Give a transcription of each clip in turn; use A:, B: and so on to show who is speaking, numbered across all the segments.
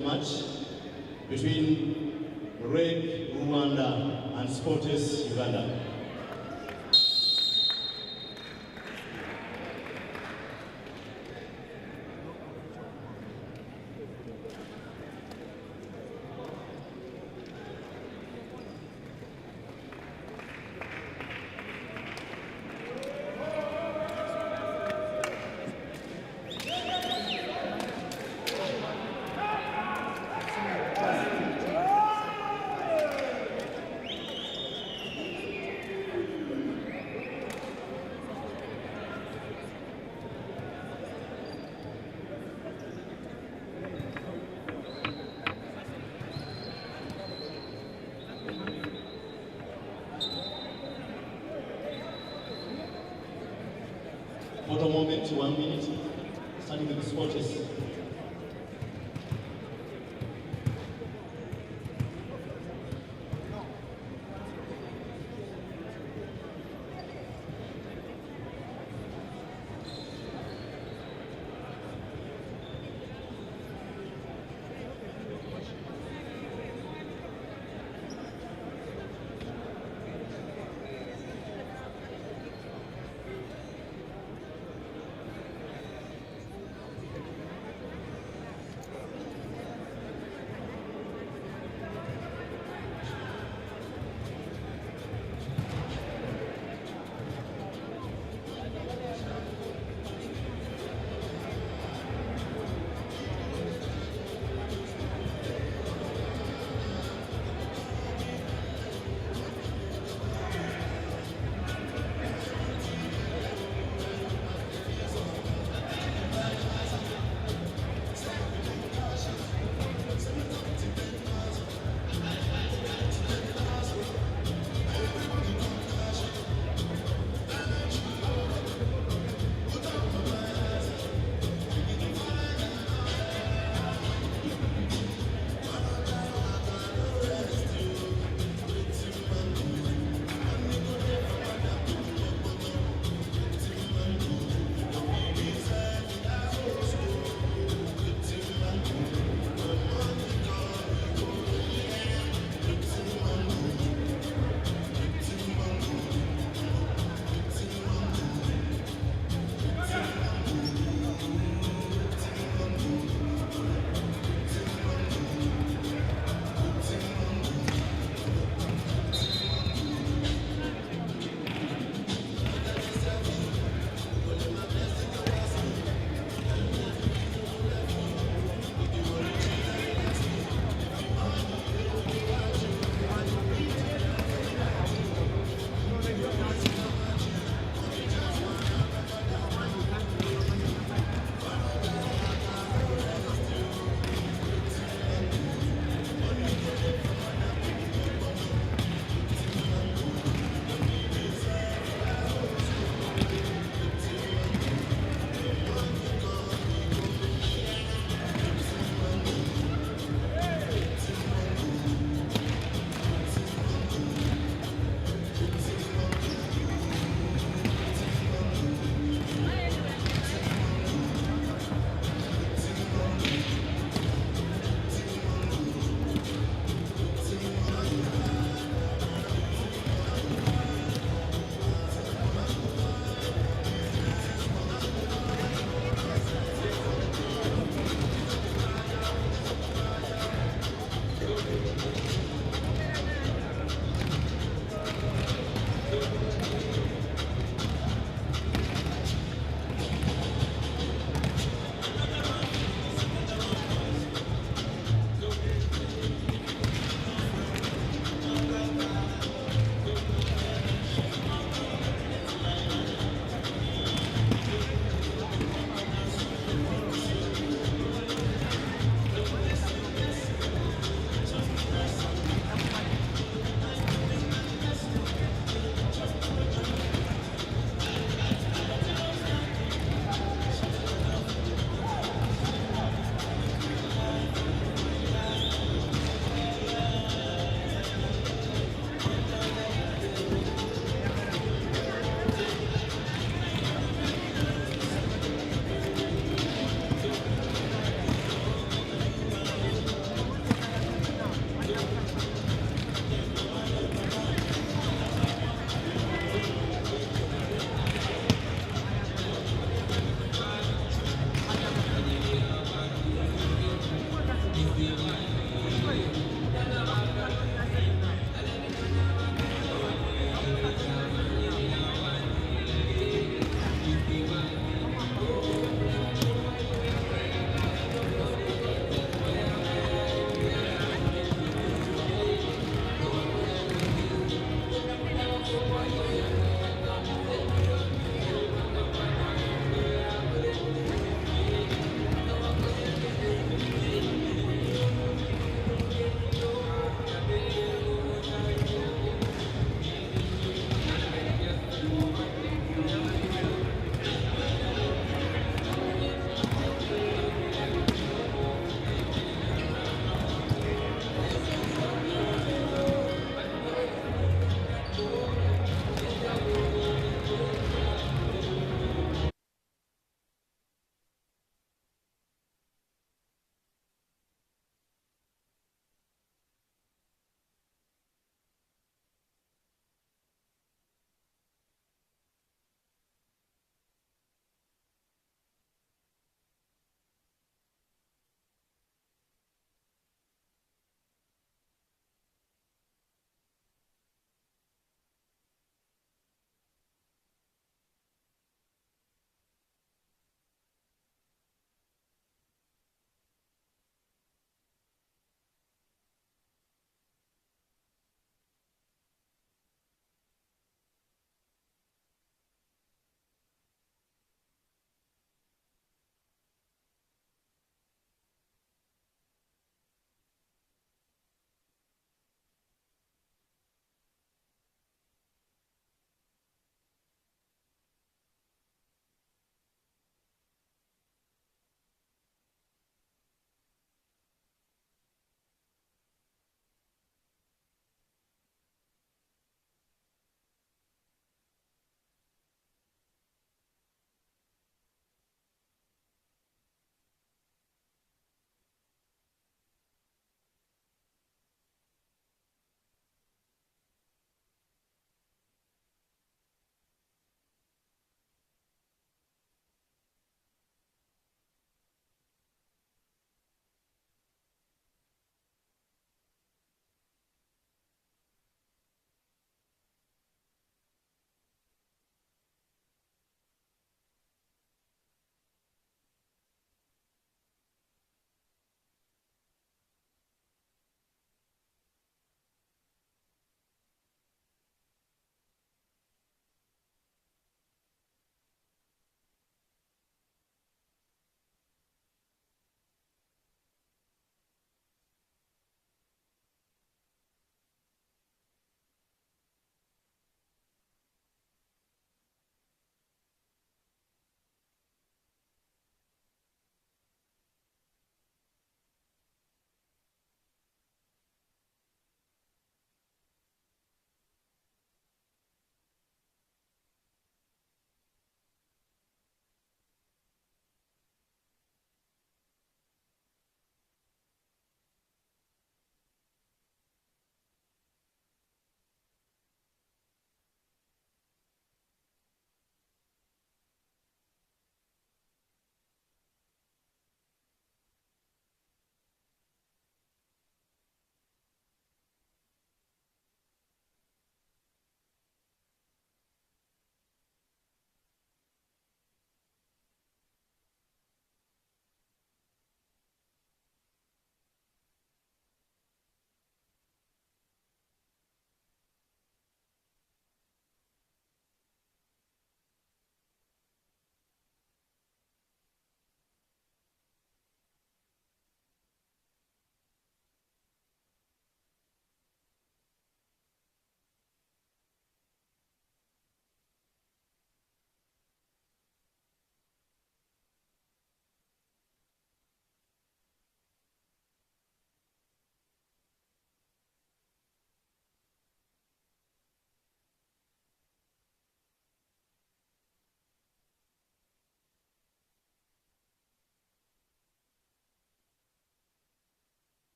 A: Match between Red Rwanda and Sports Uganda. For the moment, 1 minute, starting with the Sports.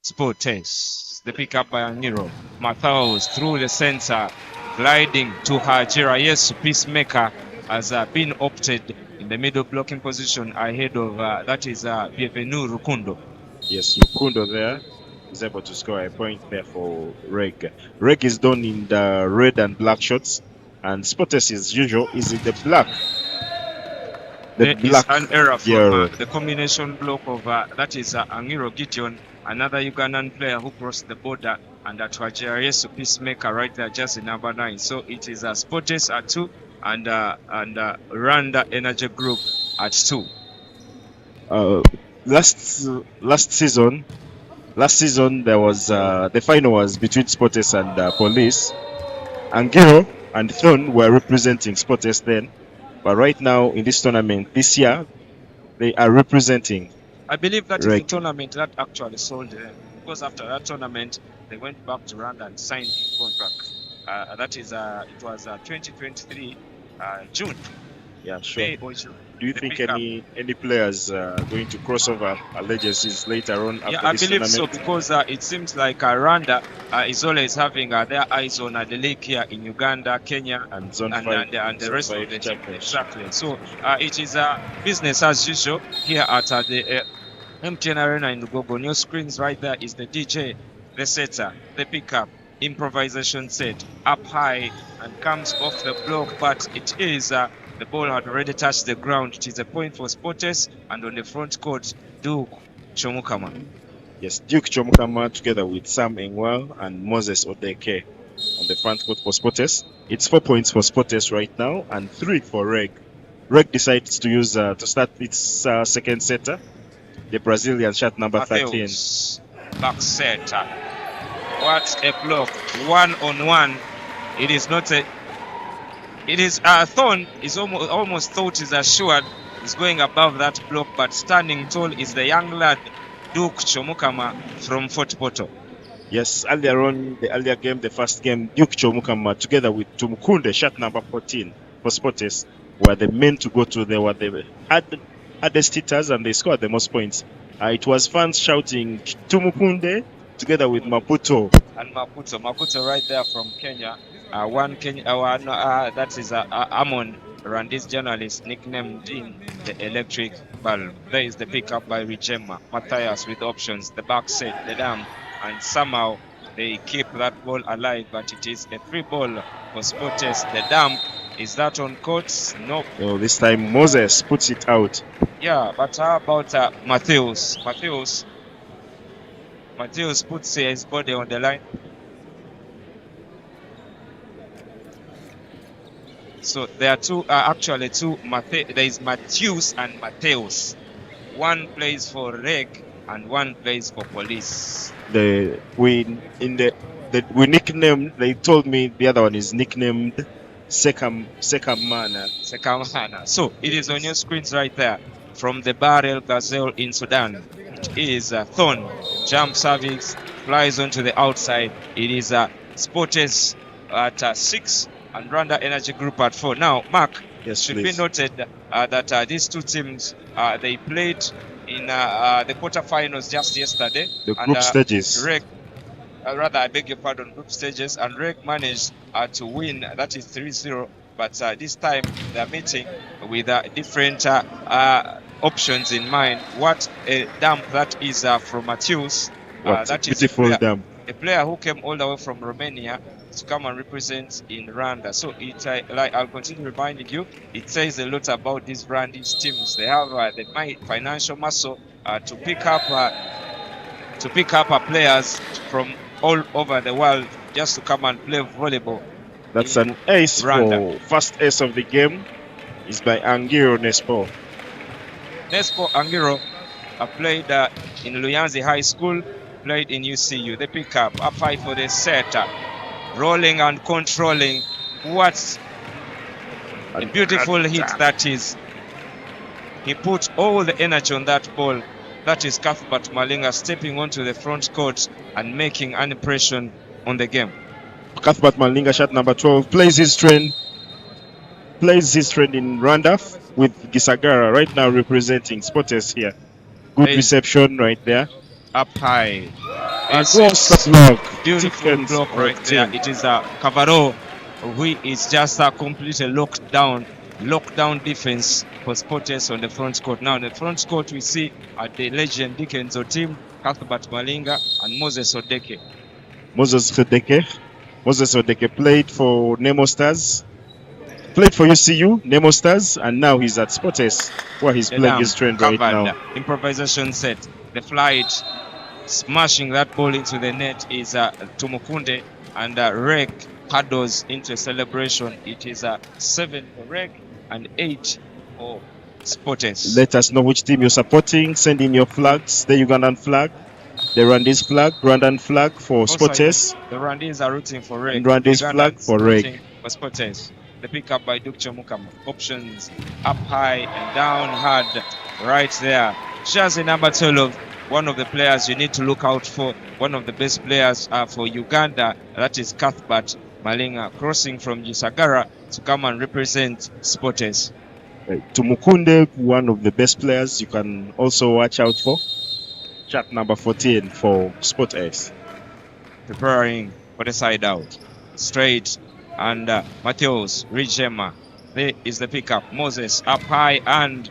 B: Sportes. The pickup by Angiro. Mathaus through the center, gliding to Hajira. Yes, Peacemaker has been opted in the middle blocking position ahead of that is Bienvenu Rukundo.
C: Yes, Rukundo there is able to score a point there for Reg. Reg is done in the red and black shorts, and Sportes, as usual, is in the black.
B: There is an error from the combination block of that is Angiro Gideon, another Ugandan player who crossed the border, and at Wajeresu Peacemaker right there, just in number 9. So it is Sportes at 2 and Rwanda Energy Group at 2.
C: Last season there was the final was between Sportes and Police. Angiro and Thon were representing Sportes then, but right now in this tournament this year they are representing.
B: I believe that is the tournament that actually sold them, because after that tournament they went back to Rwanda and signed a contract. That is it was 2023 June.
C: Yeah, sure. Do you think any players are going to cross over allegiances later on?
B: Yeah, I believe so, because it seems like Rwanda is always having their eyes on the league here in Uganda, Kenya,
C: and Zone 5,
B: and the rest of the team. Exactly. So it is business as usual here at the MTN Arena in Lugogo. New screens right there is the DJ, the setter, the pickup, improvisation set, up high and comes off the block, but it is the ball had already touched the ground. It is a point for Sportes, and on the front court, Duke Chomukama.
C: Yes, Duke Chomukama together with Sam Engwal and Moses Odeke on the front court for Sportes. It's 4 points for Sportes right now and 3 for Reg. Reg decides to use to start its second setter, the Brazilian shot number 13.
B: Back setter. What a block! 1-on-1. It is not a. It is Thorn is almost thought is assured is going above that block, but standing tall is the young lad Duke Chomukama from Fort Portal.
C: Yes, earlier on the earlier game, the first game, Duke Chomukama together with Tumukunde, shot number 14 for Sportes, were the men to go to. They were the hardest hitters and they scored the most points. It was fans shouting Tumukunde together with Maputo.
B: And Maputo right there from Kenya. That is Amon Randis journalist nicknamed in the electric bulb. There is the pickup by Rijema. Matthias with options, the back set, the dam, and somehow they keep that ball alive, but it is a free ball for Sportes. The dam, is that on court? Nope.
C: Oh, this time Moses puts it out.
B: Yeah, but how about Matthews? Matthews puts his body on the line. So there are actually two. There is Matthews and Matthews. One plays for Reg and one plays for Police.
C: We nicknamed. They told me the other one is nicknamed Sekamana.
B: So it is on your screens right there from the Barrel Gazelle in Sudan. It is Thorn jump service, flies onto the outside. It is Sportes at 6. And Rwanda Energy Group at 4. Now, Mark,
C: yes,
B: should be noted that these two teams they played in the quarterfinals just yesterday.
C: The group stages.
B: Reg, I beg your pardon, group stages, and Reg managed to win. That is 3-0. But this time they are meeting with different options in mind. What a dump that is from Matthews.
C: That is beautiful dump.
B: A player who came all the way from Romania to come and represent in Rwanda. So it, I'll continue reminding you, it says a lot about these Rwandese teams. They have the financial muscle to pick up players from all over the world just to come and play volleyball.
C: That's an ace for first ace of the game is by Angiro Nespo.
B: Nespo Angiro played in Luyanzi High School, played in UCU. They pick up high for the setter. Rolling and controlling. What a beautiful hit that is. He put all the energy on that ball. That is Cuthbert Malinga stepping onto the front court and making an impression on the game.
C: Cuthbert Malinga, shot number 12, plays his trend in Rwanda with Gisagara right now representing Sportes here. Good reception right there.
B: Up high. It's
C: Across the block.
B: beautiful
C: Defense
B: block
C: of
B: right there.
C: team.
B: It is a Cavaro who is just a completely lockdown defense for Sporters on the front court. Now, the front court we see are the legend Dickens team, Cuthbert Malinga and Moses Odeke.
C: Moses Odeke played for Nemo Stars, played for UCU, Nemo Stars, and now he's at Sporters, where he's playing his trend right now.
B: Improvisation set. The flight, smashing that ball into the net is Tumukunde, and Reg paddles into a celebration. It is 7 for Reg and 8 for Sporters.
C: Let us know which team you're supporting. Send in your flags. The Ugandan flag, the Rwandese flag, Rwandan flag for Sporters.
B: The Rwandese are rooting for Reg.
C: And Rwandese flag for Reg.
B: For Sporters. The pickup by Duke Chomukama. Options up high and down hard right there. Jersey number 12, one of the players you need to look out for. One of the best players for Uganda. That is Cuthbert Malinga, crossing from Gisagara to come and represent Sporters.
C: Tumukunde, one of the best players you can also watch out for. Chat number 14 for Sporters.
B: Preparing for the side out. Straight. And Mateos, Rijema. There is the pickup. Moses up high, and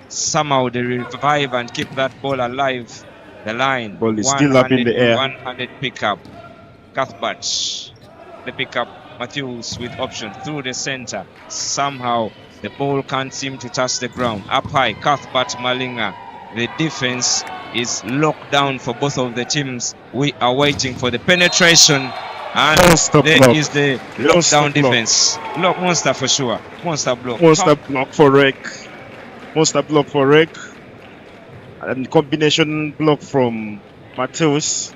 B: somehow they revive and keep that ball alive. The line.
C: Ball is still up in the air.
B: One-handed pickup. Cuthbert. The pickup. Mateos with option through the center. Somehow the ball can't seem to touch the ground. Up high, Cuthbert Malinga. The defense is locked down for both of the teams. We are waiting for the penetration. And there is the lockdown defense. Monster for sure. Monster block.
C: Monster block for Reg. Monster block for Reg. And combination block from Mateus.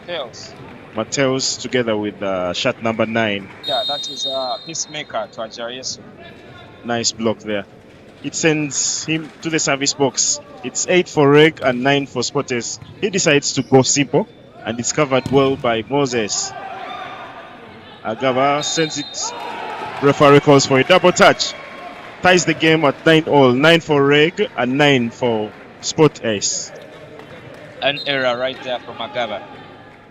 C: Mateus together with shot number 9.
B: Yeah, that is a peacemaker to Ajayesu.
C: Nice block there. It sends him to the service box. It's 8 for Reg and 9 for Sporters. He decides to go simple, and it's covered well by Moses. Agava sends it. Referee calls for a double touch. Ties the game at 9-all. 9 for Reg and 9 for Sporters.
B: An error right there from Agava.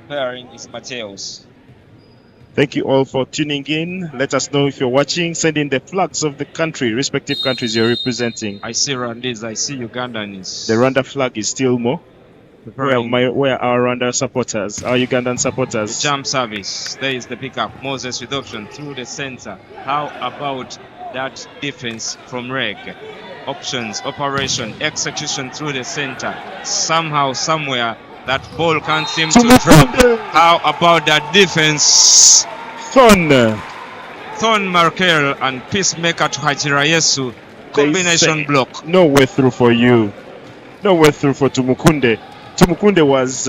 B: Pairing is Mateos.
C: Thank you all for tuning in. Let us know if you're watching. Send in the flags of the country, respective countries you're representing.
B: I see Rwandese, I see Ugandans.
C: The Rwanda flag is still more. Where are our Rwanda supporters, our Ugandan supporters?
B: The jump service. There is the pickup. Moses with option through the center. How about that defense from Reg? Options, operation, execution through the center. Somehow, somewhere, that ball can't seem to drop. How about that defense? Thon Markel and Peacemaker to Hajirayesu. Combination block.
C: No way through for you. No way through for Tumukunde. Tumukunde was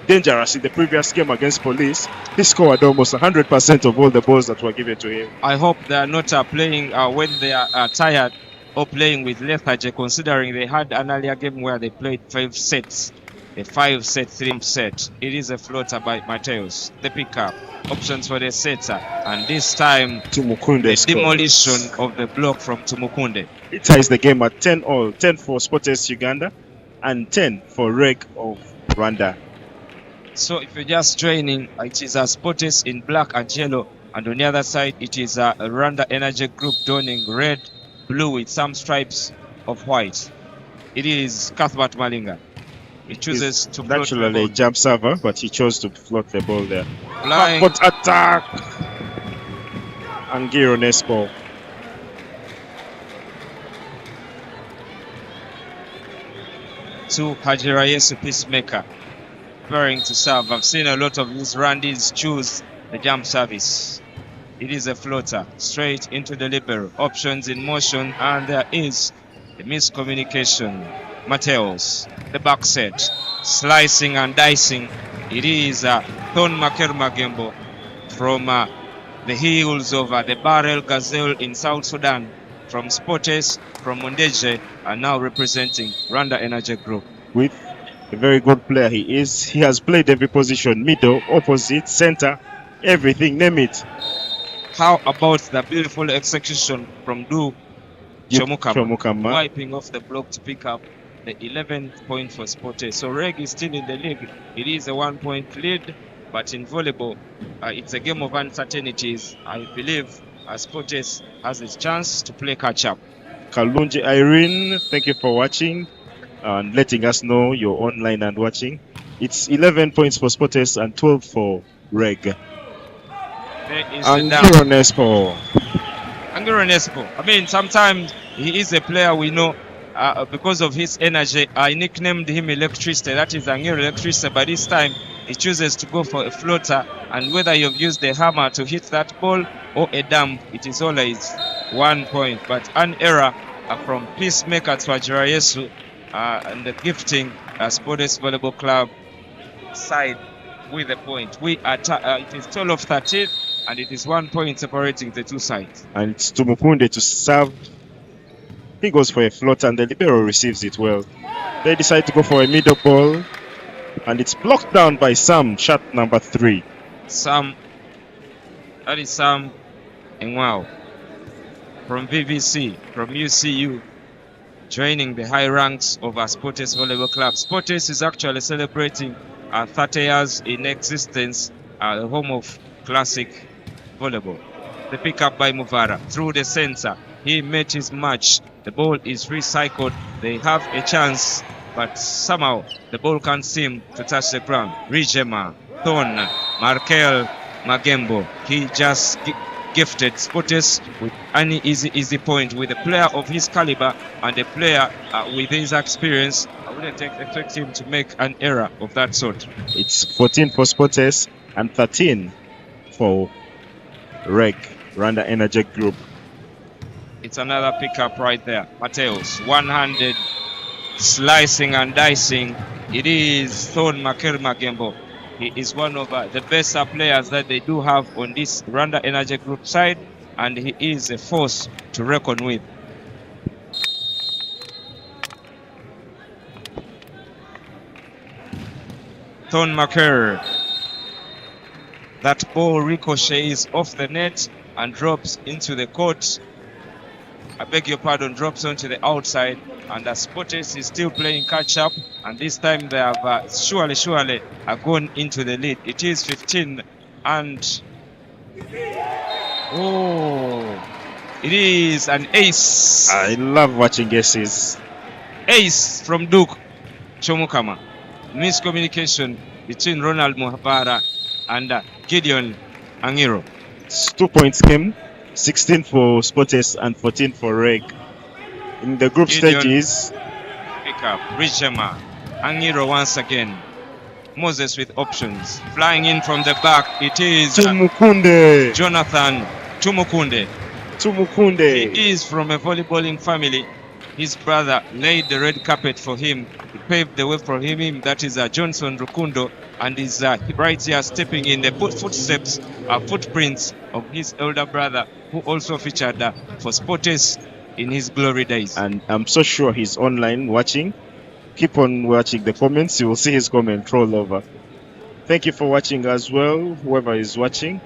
C: dangerous in the previous game against Police. He scored almost 100% of all the balls that were given to him.
B: I hope they are not playing when they are tired or playing with lethargy, considering they had an earlier game where they played 5 sets. A 5-set, 3-set. It is a floater by Mateus. The pickup. Options for the setter. And this time,
C: Tumukunde
B: the
C: scores.
B: demolition of the block from Tumukunde.
C: It ties the game at 10-all. 10 for Sporters Uganda and 10 for Reg of Rwanda.
B: So if you're just joining, it is Sporters in black and yellow. And on the other side, it is a Rwanda Energy Group donning red, blue with some stripes of white. It is Cuthbert Malinga. He chooses to float the
C: naturally
B: ball.
C: jump server, but he chose to float the ball there.
B: Flying.
C: Backward attack! Angiro Nespo.
B: To Hajirayesu Peacemaker. Preparing to serve. I've seen a lot of these Rwandese choose the jump service. It is a floater. Straight into the libero. Options in motion, and there is the miscommunication. Mateos, the back set, slicing and dicing. It is Thon Magembo from the hills of the Barrel Gazelle in South Sudan, from Sporters, from Mondeje, and now representing Rwanda Energy Group.
C: With a very good player he is. He has played every position, middle, opposite, center, everything, name it.
B: How about the beautiful execution from Du Chomukama, wiping off the block to pick up the 11th point for Sportes. So Reg is still in the league. It is a 1-point lead, but in volleyball, it's a game of uncertainties. I believe Sportes has a chance to play catch up.
C: Kalunji Irene, thank you for watching and letting us know you're online and watching. It's 11 points for Sportes and 12 for Reg.
B: There is
C: Angiro Nespo.
B: Angiro Nespo. I mean, sometimes he is a player we know because of his energy. I nicknamed him Electricity. That is Angiro Electricity. But this time, he chooses to go for a floater. And whether you've used a hammer to hit that ball or a dump, it is always 1 point. But an error from Peacemaker Twajirayesu and the gifting Sports Volleyball Club side with a point. We are it is 12 of 13, and it is 1 point separating the two sides.
C: And it's Tumukunde to serve. He goes for a float and the libero receives it well. They decide to go for a middle ball, and it's blocked down by Sam, shot number 3.
B: Sam, that is Sam Engwao from VVC, from UCU, joining the high ranks of our Sportes Volleyball Club. Sportes is actually celebrating 30 years in existence, the home of classic volleyball. The pickup by Muvara through the center. He met his match. The ball is recycled. They have a chance, but somehow the ball can't seem to touch the ground. Rijema, Thon, Markel, Magembo. He just gifted Sportes with any easy point. With a player of his caliber and a player with his experience, I wouldn't expect him to make an error of that sort.
C: It's 14 for Sportes and 13 for Reg, Rwanda Energy Group.
B: It's another pickup right there. Mateus, one-handed slicing and dicing. It is Thon Makel Magembo. He is one of the best players that they do have on this Rwanda Energy Group side, and he is a force to reckon with. Thon Maker. That ball ricochets off the net and drops into the court. I beg your pardon, drops onto the outside, and Sportes is still playing catch up, and this time they have surely gone into the lead. It is 15, and it is an ace.
C: I love watching aces.
B: Ace from Duke Chomukama. Miscommunication between Ronald Muhabara and Gideon Angiro.
C: It's 2 points game. 16 for Sportes and 14 for Reg. In the group stages,
B: pick up Rijema, Angiro once again. Moses with options, flying in from the back. It is
C: Tumukunde.
B: Jonathan Tumukunde. He is from a volleyballing family. His brother laid the red carpet for him. He paved the way for him. That is Johnson Rukundo, and is right here stepping in the footsteps, footprints of his elder brother, who also featured for Sportes in his glory days.
C: And I'm so sure he's online watching. Keep on watching the comments. You will see his comment roll over. Thank you for watching as well, whoever is watching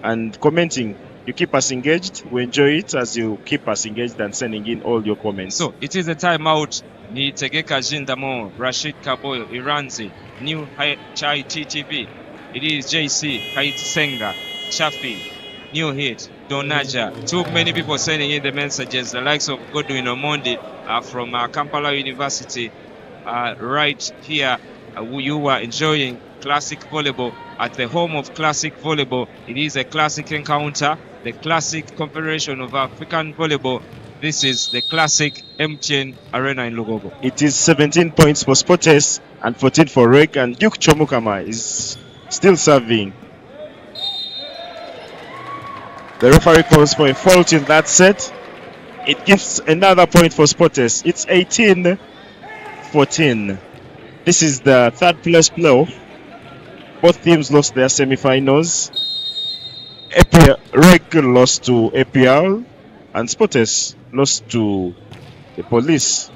C: and commenting. You keep us engaged. We enjoy it as you keep us engaged and sending in all your comments.
B: So it is a timeout. Ni Tegeka Jindamo, Rashid Kaboyo, Iranzi, New Chai TTV. It is JC, Kait Senga, Chafi, New Hit, Donaja. Too many people sending in the messages. The likes of Godwin Omondi from Kampala University. Right here, you are enjoying classic volleyball at the home of classic volleyball. It is a classic encounter, the classic confederation of African volleyball. This is the classic MTN Arena in Lugogo.
C: It is 17 points for Sportes and 14 for Reg, and Duke Chomukama is still serving. The referee calls for a fault in that set. It gives another point for Sportes. It's 18-14. This is the third place playoff. Both teams lost their semi-finals. Reg lost to APR and Sportes lost to the Police.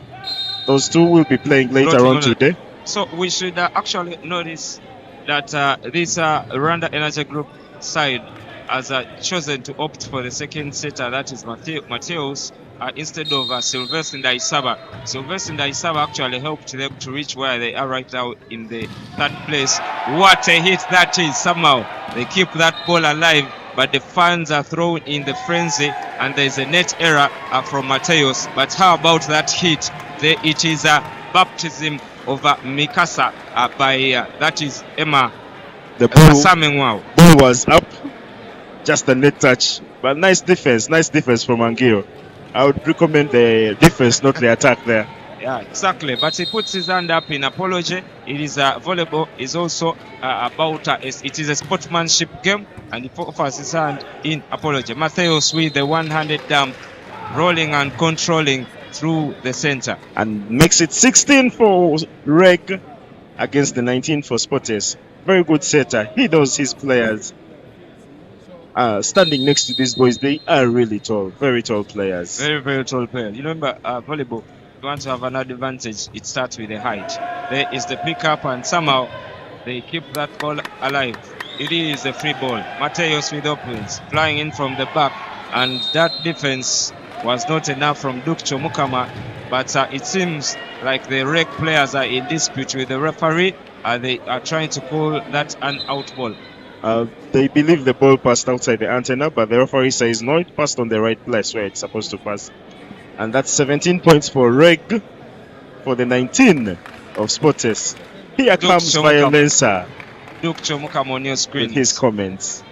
C: Those two will be playing later on today.
B: So we should actually notice that this Rwanda Energy Group side has chosen to opt for the second setter, that is Mateus, instead of Sylvester Ndaisaba. Sylvester Ndaisaba actually helped them to reach where they are right now in the third place. What a hit that is. Somehow they keep that ball alive, but the fans are thrown in the frenzy, and there's a net error from Mateos. But how about that hit? It is a baptism of Mikasa by that is Emma.
C: The ball
B: Wow.
C: was up, just a net touch, but nice defense from Angiro. I would recommend the defense, not the attack there.
B: Yeah, exactly. But he puts his hand up in apology. It is volleyball is also about it is a sportsmanship game, and he offers his hand in apology. Mateos with the one-handed dump, rolling and controlling through the center,
C: and makes it 16 for Reg against the 19 for Sportes. Very good setter. He knows his players. Standing next to these boys, they are really tall, very tall players.
B: Very, very tall players. You remember volleyball, you want to have an advantage, it starts with the height. There is the pickup, and somehow they keep that ball alive. It is a free ball. Mateos with opens, flying in from the back, and that defense was not enough from Duke Chomukama, but it seems like the Reg players are in dispute with the referee. They are trying to call that an out ball.
C: They believe the ball passed outside the antenna, but the referee says no, it passed on the right place where it's supposed to pass. And that's 17 points for Reg for the 19 of Sportes. Here comes Violenza.
B: Duke Chomukam on your screen.
C: With his comments.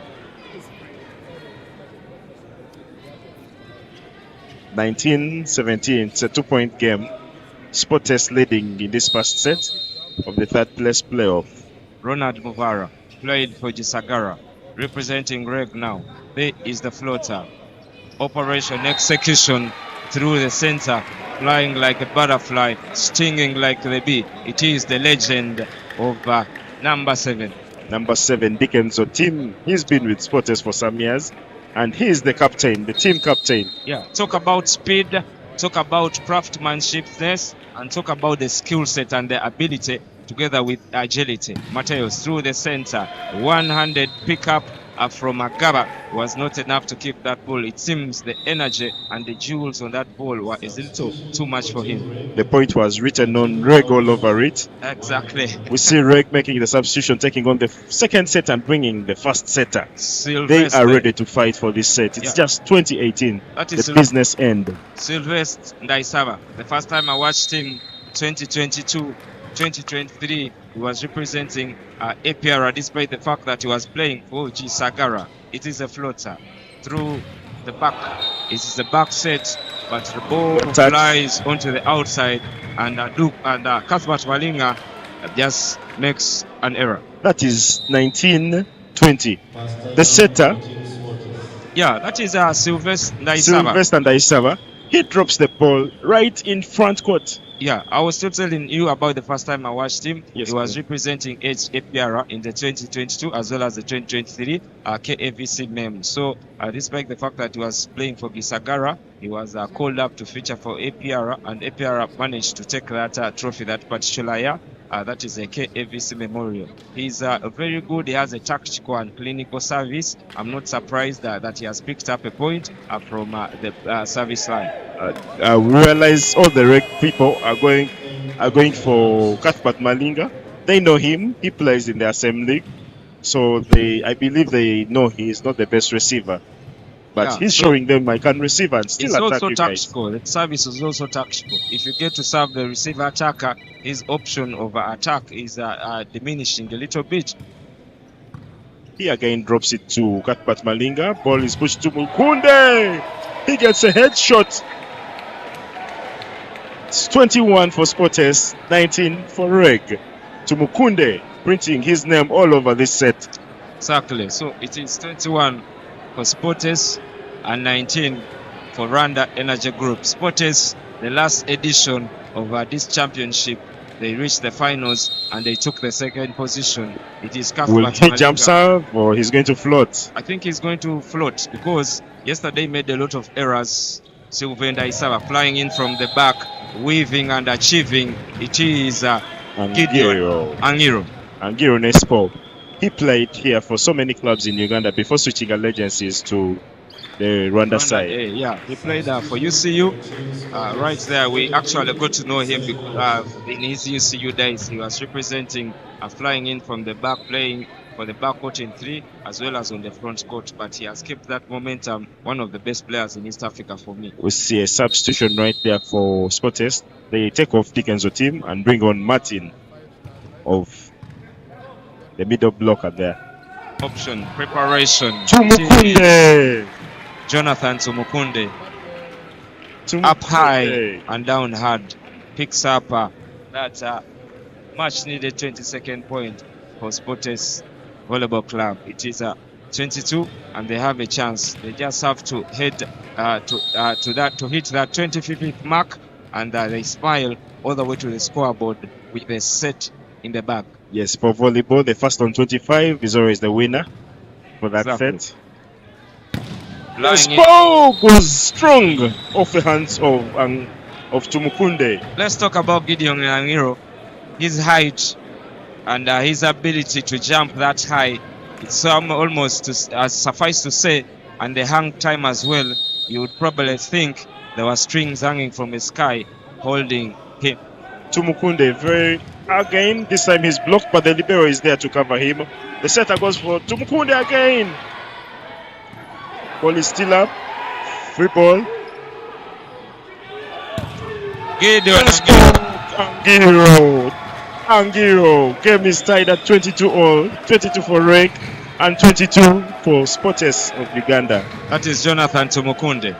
C: 19-17, it's a 2-point game. Sportes leading in this first set of the third place playoff.
B: Ronald Muvara played for Gisagara, representing Reg now. There is the floater. Operation execution through the center, flying like a butterfly, stinging like the bee. It is the legend of number 7.
C: Number 7, Dickens Otim. He's been with Sportes for some years, and he's the captain, the team captain.
B: Yeah, talk about speed, talk about craftsmanshipness, and talk about the skill set and the ability together with agility. Mateos through the center, one-handed pickup from Agaba was not enough to keep that ball. It seems the energy and the jewels on that ball were a little too much for him.
C: The point was written on Reg all over it.
B: Exactly.
C: We see Reg making the substitution, taking on the second set and bringing the first setter. They are ready to fight for this set. It's just 2018, that is the business end.
B: Sylvester Ndaisaba, the first time I watched him, 2022, 2023, he was representing APR, despite the fact that he was playing for Gisagara. It is a floater through the back. It is a back set, but the ball flies onto the outside, and Cuthbert Malinga just makes an error.
C: That is 19-20. The setter.
B: Yeah, that is Sylvester Ndaisaba.
C: Sylvester Ndaisaba. He drops the ball right in front court.
B: Yeah, I was still telling you about the first time I watched him.
C: Yes,
B: he was representing APR in the 2022 as well as the 2023 KAVC MEM. So, despite the fact that he was playing for Gisagara, he was called up to feature for APR, and APR managed to take that trophy that particular year. That is a KAVC Memorial. He's very good. He has a tactical and clinical service. I'm not surprised that he has picked up a point from the service line.
C: We realize all the Reg people are going for Cuthbert Malinga. They know him. He plays in the same league, so I believe they know he is not the best receiver. But he's showing them I can receive and still attack you guys.
B: It's also tactical. The service is also tactical. If you get to serve the receiver attacker, his option of attack is diminishing a little bit.
C: He again drops it to Cuthbert Malinga. Ball is pushed to Mukunde. He gets a headshot. It's 21 for Sportes, 19 for Reg. To Mukunde, printing his name all over this set.
B: Exactly. So it is 21 for Sportes and 19 for Rwanda Energy Group. Sportes, the last edition of this championship, they reached the finals and they took the second position. It is Cuthbert
C: Will he jump serve or he's going to float?
B: I think he's going to float because yesterday made a lot of errors. Sylvain Ndaisaba flying in from the back, weaving and achieving. It is
C: Angiro
B: Nespo.
C: He played here for so many clubs in Uganda before switching allegiances to the Rwanda side.
B: Yeah, he played for UCU. Right there, we actually got to know him because in his UCU days, he was representing, flying in from the back, playing for the back court in 3, as well as on the front court. But he has kept that momentum. One of the best players in East Africa for me.
C: We see a substitution right there for Sportest. They take off Dicken's team and bring on Martin of the middle blocker there.
B: Option preparation.
C: Tumukunde.
B: Jonathan Tumukunde. Up high and down hard. Picks up that much needed 22nd point for Sportest Volleyball Club. It is 22 and they have a chance. They just have to head to hit that 25th mark, and they smile all the way to the scoreboard with a set in the back.
C: Yes, for volleyball, the first on 25 is always the winner for that set. The stroke was strong off the hands of Tumukunde.
B: Let's talk about Gideon Angiro. His height and his ability to jump that high. It's almost suffice to say, and the hang time as well. You would probably think there were strings hanging from the sky holding him.
C: Tumukunde, again, this time he's blocked, but the libero is there to cover him. The setter goes for Tumukunde again. Ball is still up. Free ball.
B: Gideon
C: Angiro. Game is tied at 22 all. 22 for Reg and 22 for Sportest of Uganda.
B: That is Jonathan Tumukunde.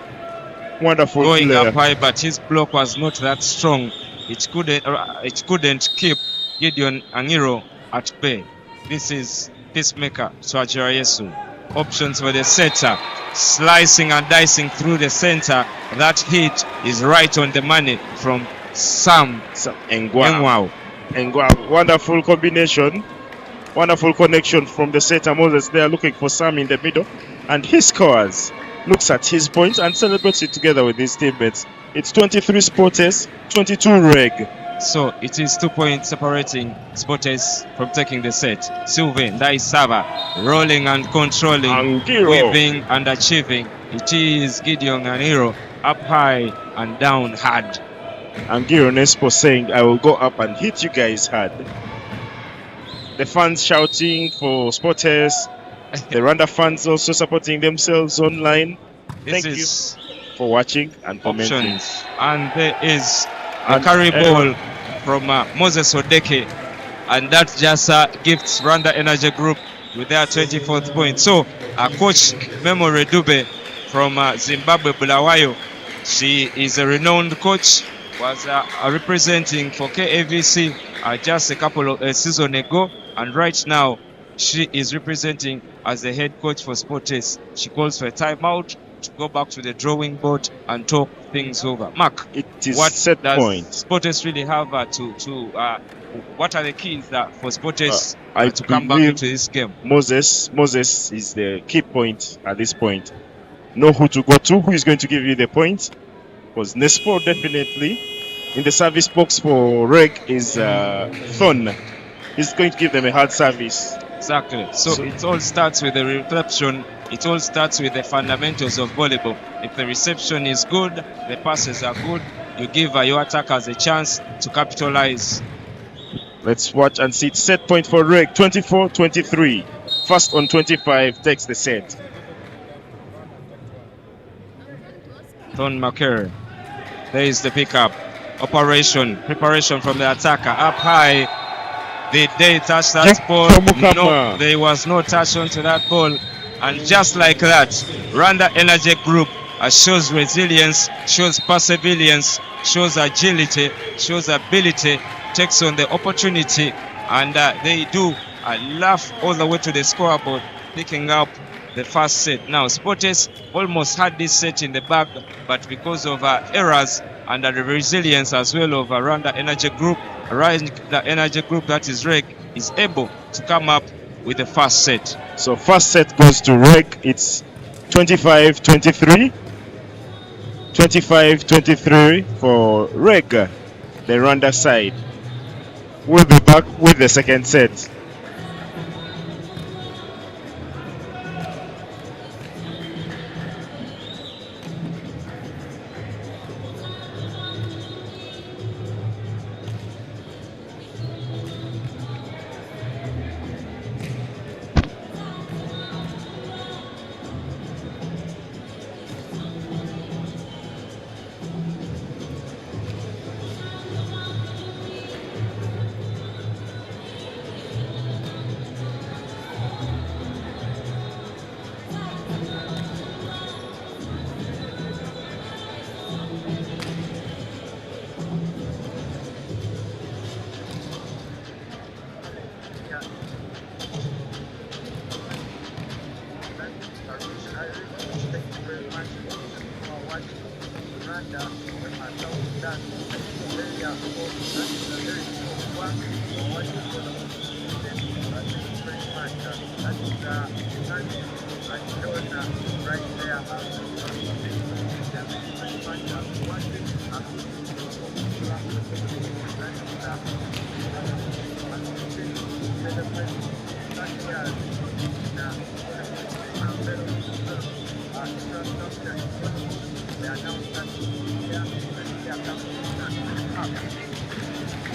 C: Wonderful
B: going
C: player.
B: Up high, but his block was not that strong. It couldn't keep Gideon Angiro at bay. This is Peacemaker Swajira Yesu. Options for the setter, slicing and dicing through the center. That hit is right on the money from Sam Engwao.
C: Wonderful combination, wonderful connection from the setter Moses there, looking for Sam in the middle, and he scores. Looks at his points and celebrates it together with his teammates. It's 23 Sportest, 22 Reg.
B: So it is 2 points separating Sportest from taking the set. Sylvain Daisava rolling and controlling, whipping and achieving. It is Gideon Angiro up high and down hard.
C: Angiro Nespo saying, I will go up and hit you guys hard. The fans shouting for Sportest. The Rwanda fans also supporting themselves online. Thank you for watching and commenting.
B: And there is a carry ball from Moses Odeke, and that just gives Rwanda Energy Group with their 24th point. So coach Memory Dube from Zimbabwe Bulawayo, she is a renowned coach, was representing for KAVC just a couple of seasons ago, and right now she is representing as the head coach for Sportest. She calls for a timeout to go back to the drawing board and talk things over. Mark,
C: it is
B: what
C: set
B: does
C: point.
B: Sportest really have what are the keys for Sportest to come back into this game?
C: Moses is the key point at this point. Know who to go to, who is going to give you the point. Because Nespo definitely in the service box for Reg is Thon. He's going to give them a hard service.
B: Exactly. So it all starts with the reception. It all starts with the fundamentals of volleyball. If the reception is good, the passes are good, you give your attackers a chance to capitalize.
C: Let's watch and see. It's set point for Reg, 24-23. First on 25 takes the set.
B: Thon Makere. There is the pickup. Preparation from the attacker. Up high. Did they touch that ball? No, there was no touch onto that ball. And just like that, Rwanda Energy Group shows resilience, shows perseverance, shows agility, shows ability, takes on the opportunity, and they do laugh all the way to the scoreboard, picking up the first set. Now, Sportest almost had this set in the bag, but because of errors and the resilience as well of Rwanda Energy Group, the Energy Group, that is Reg, is able to come up with the first set.
C: So first set goes to Reg. It's 25-23. 25-23 for Reg, the Rwanda side. We'll be back with the second set.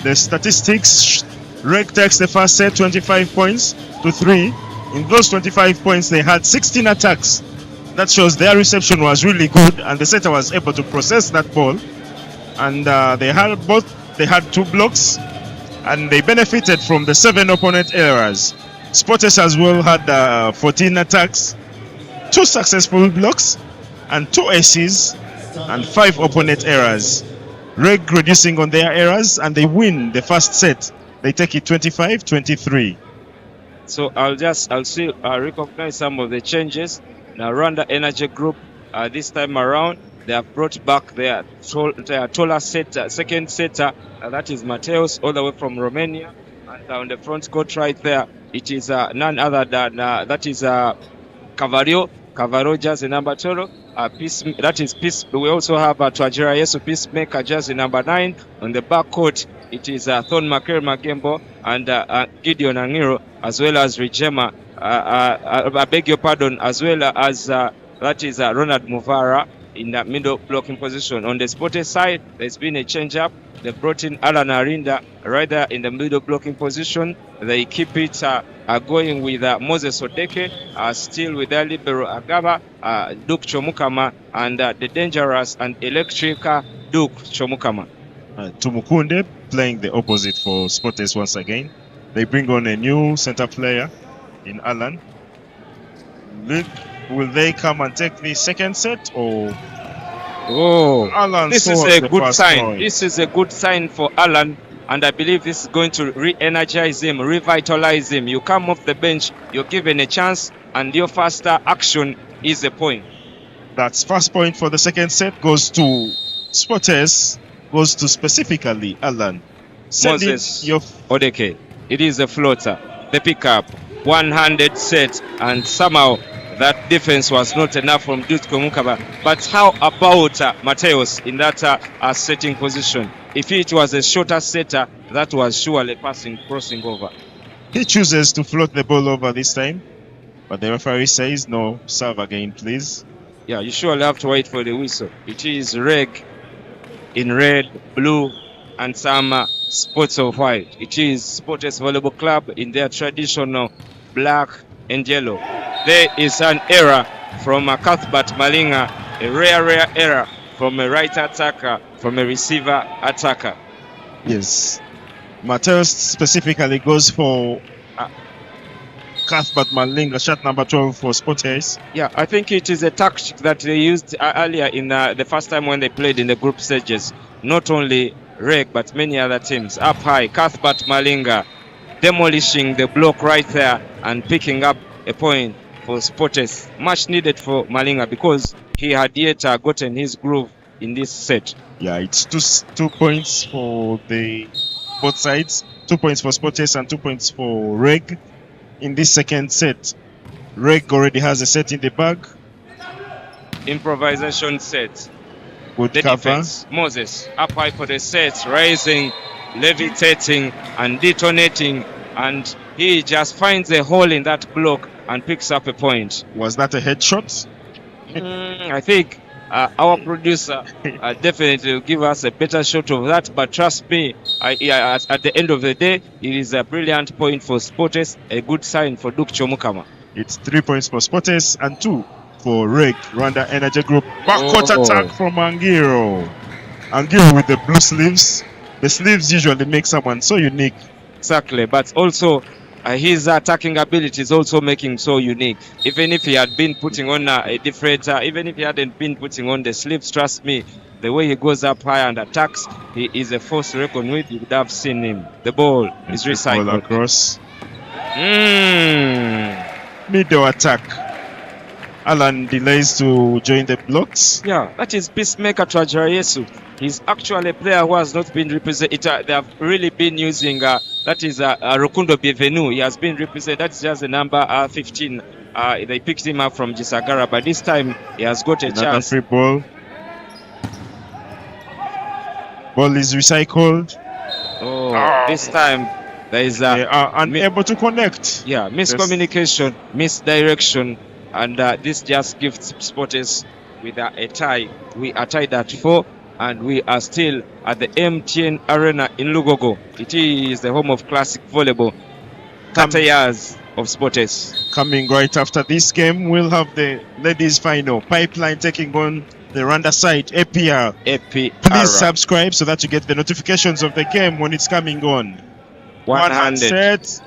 C: the statistics, Reg takes the first set 25 points to 3. In those 25 points, they had 16 attacks. That shows their reception was really good, and the setter was able to process that ball. And they had 2 blocks, and they benefited from the 7 opponent errors. Sporters as well had 14 attacks, 2 successful blocks, and 2 aces, and 5 opponent errors. Reg reducing on their errors, and they win the first set. They take it 25-23.
B: So I'll still recognize some of the changes. Now Rwanda Energy Group this time around, they have brought back their taller setter, second setter, that is Mateos, all the way from Romania. And on the front court right there, it is none other than that is Cavb jersey number 12. That is Peace. We also have Twajira Yesu Peacemaker jersey number 9. On the back court, it is Thon Maker Magembo and Gideon Angiro, as well as Rijema. I beg your pardon, as well as that is Ronald Muvara in the middle blocking position. On the Sporting side, there's been a change up. They brought in Alan Arinda right there in the middle blocking position. They keep it going with Moses Odeke, still with their libero Agaba, Duke Chomukama, and the dangerous and electric Duke Chomukama.
C: Tumukunde playing the opposite for Sporters once again. They bring on a new center player in Alan. Will they come and take the second set, or?
B: Alan, this is a good sign.
C: Point.
B: This is a good sign for Alan, and I believe this is going to re-energize him, revitalize him. You come off the bench, you're given a chance, and your faster action is a point.
C: That's first point for the second set goes to Sporters, goes to specifically Alan.
B: Moses Odeke. It is a floater. The pickup, one-handed set, and somehow that defense was not enough from Dutko Mukaba. But how about Mateos in that setting position? If it was a shorter setter, that was surely crossing over.
C: He chooses to float the ball over this time, but the referee says no, serve again, please.
B: Yeah, you surely have to wait for the whistle. It is Reg in red, blue, and some spots of white. It is Sporters Volleyball Club in their traditional black and yellow. There is an error from Cuthbert Malinga, a rare error from a right attacker, from a receiver attacker.
C: Yes. Mateos specifically goes for Cuthbert Malinga, shot number 12 for Sporters.
B: Yeah, I think it is a tactic that they used earlier in the first time when they played in the group stages. Not only Reg, but many other teams. Up high, Cuthbert Malinga demolishing the block right there and picking up a point for Sporters. Much needed for Malinga because he had yet gotten his groove in this set.
C: Yeah, it's two points for both sides. 2 points for Sporters and 2 points for Reg in this second set. Reg already has a set in the bag.
B: Improvisation set.
C: Good
B: the
C: cover.
B: Defense. Moses up high for the set, rising, levitating and detonating, and he just finds a hole in that block and picks up a point.
C: Was that a headshot?
B: I think our producer definitely will give us a better shot of that, but trust me, at the end of the day, it is a brilliant point for Sporters, a good sign for Duke Chomukama.
C: It's 3 points for Sporters and 2 for Reg, Rwanda Energy Group. Backcourt attack from Angiro. Angiro with the blue sleeves. The sleeves usually make someone so unique.
B: Exactly, but also his attacking ability is also making him so unique. Even if he had been putting on a different, even if he hadn't been putting on the sleeves, trust me, the way he goes up high and attacks, he is a force to reckon with. You would have seen him. The ball is recycled.
C: Ball across. Middle attack. Alan delays to join the blocks.
B: Yeah, that is Peacemaker Twajirayesu. He's actually a player who has not been represented. They have really been using, that is Rukundo Bienvenu. He has been represented. That's just the number 15. They picked him up from Gisagara, but this time he has got a chance.
C: Free ball. Ball is recycled.
B: This time there is
C: they are unable to connect.
B: Yeah, miscommunication, misdirection, and this just gives Sporters with a tie. We are tied at 4. and we are still at the MTN Arena in Lugogo. It is the home of classic volleyball. 30 years of Sportes.
C: Coming right after this game, we'll have the ladies final. Pipeline taking on the Rwanda side, APR. Please subscribe so that you get the notifications of the game when it's coming on.
B: 100
C: set,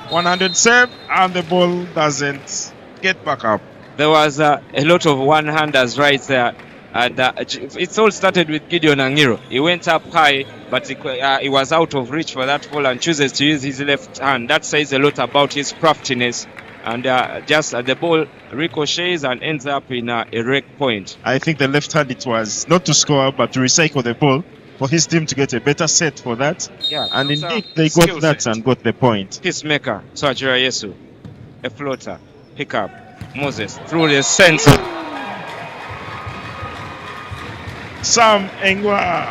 C: 100 serve, and the ball doesn't get back up.
B: There was a lot of one-handers right there. And it all started with Gideon Angiro. He went up high, but he was out of reach for that ball and chooses to use his left hand. That says a lot about his craftiness. And just the ball ricochets and ends up in a rec point.
C: I think the left hand, it was not to score, but to recycle the ball for his team to get a better set for that.
B: Yeah,
C: and indeed, they got that and got the point.
B: Peacemaker, Swajira Yesu. A floater. Pick up. Moses through the center.
C: Sam Engwa.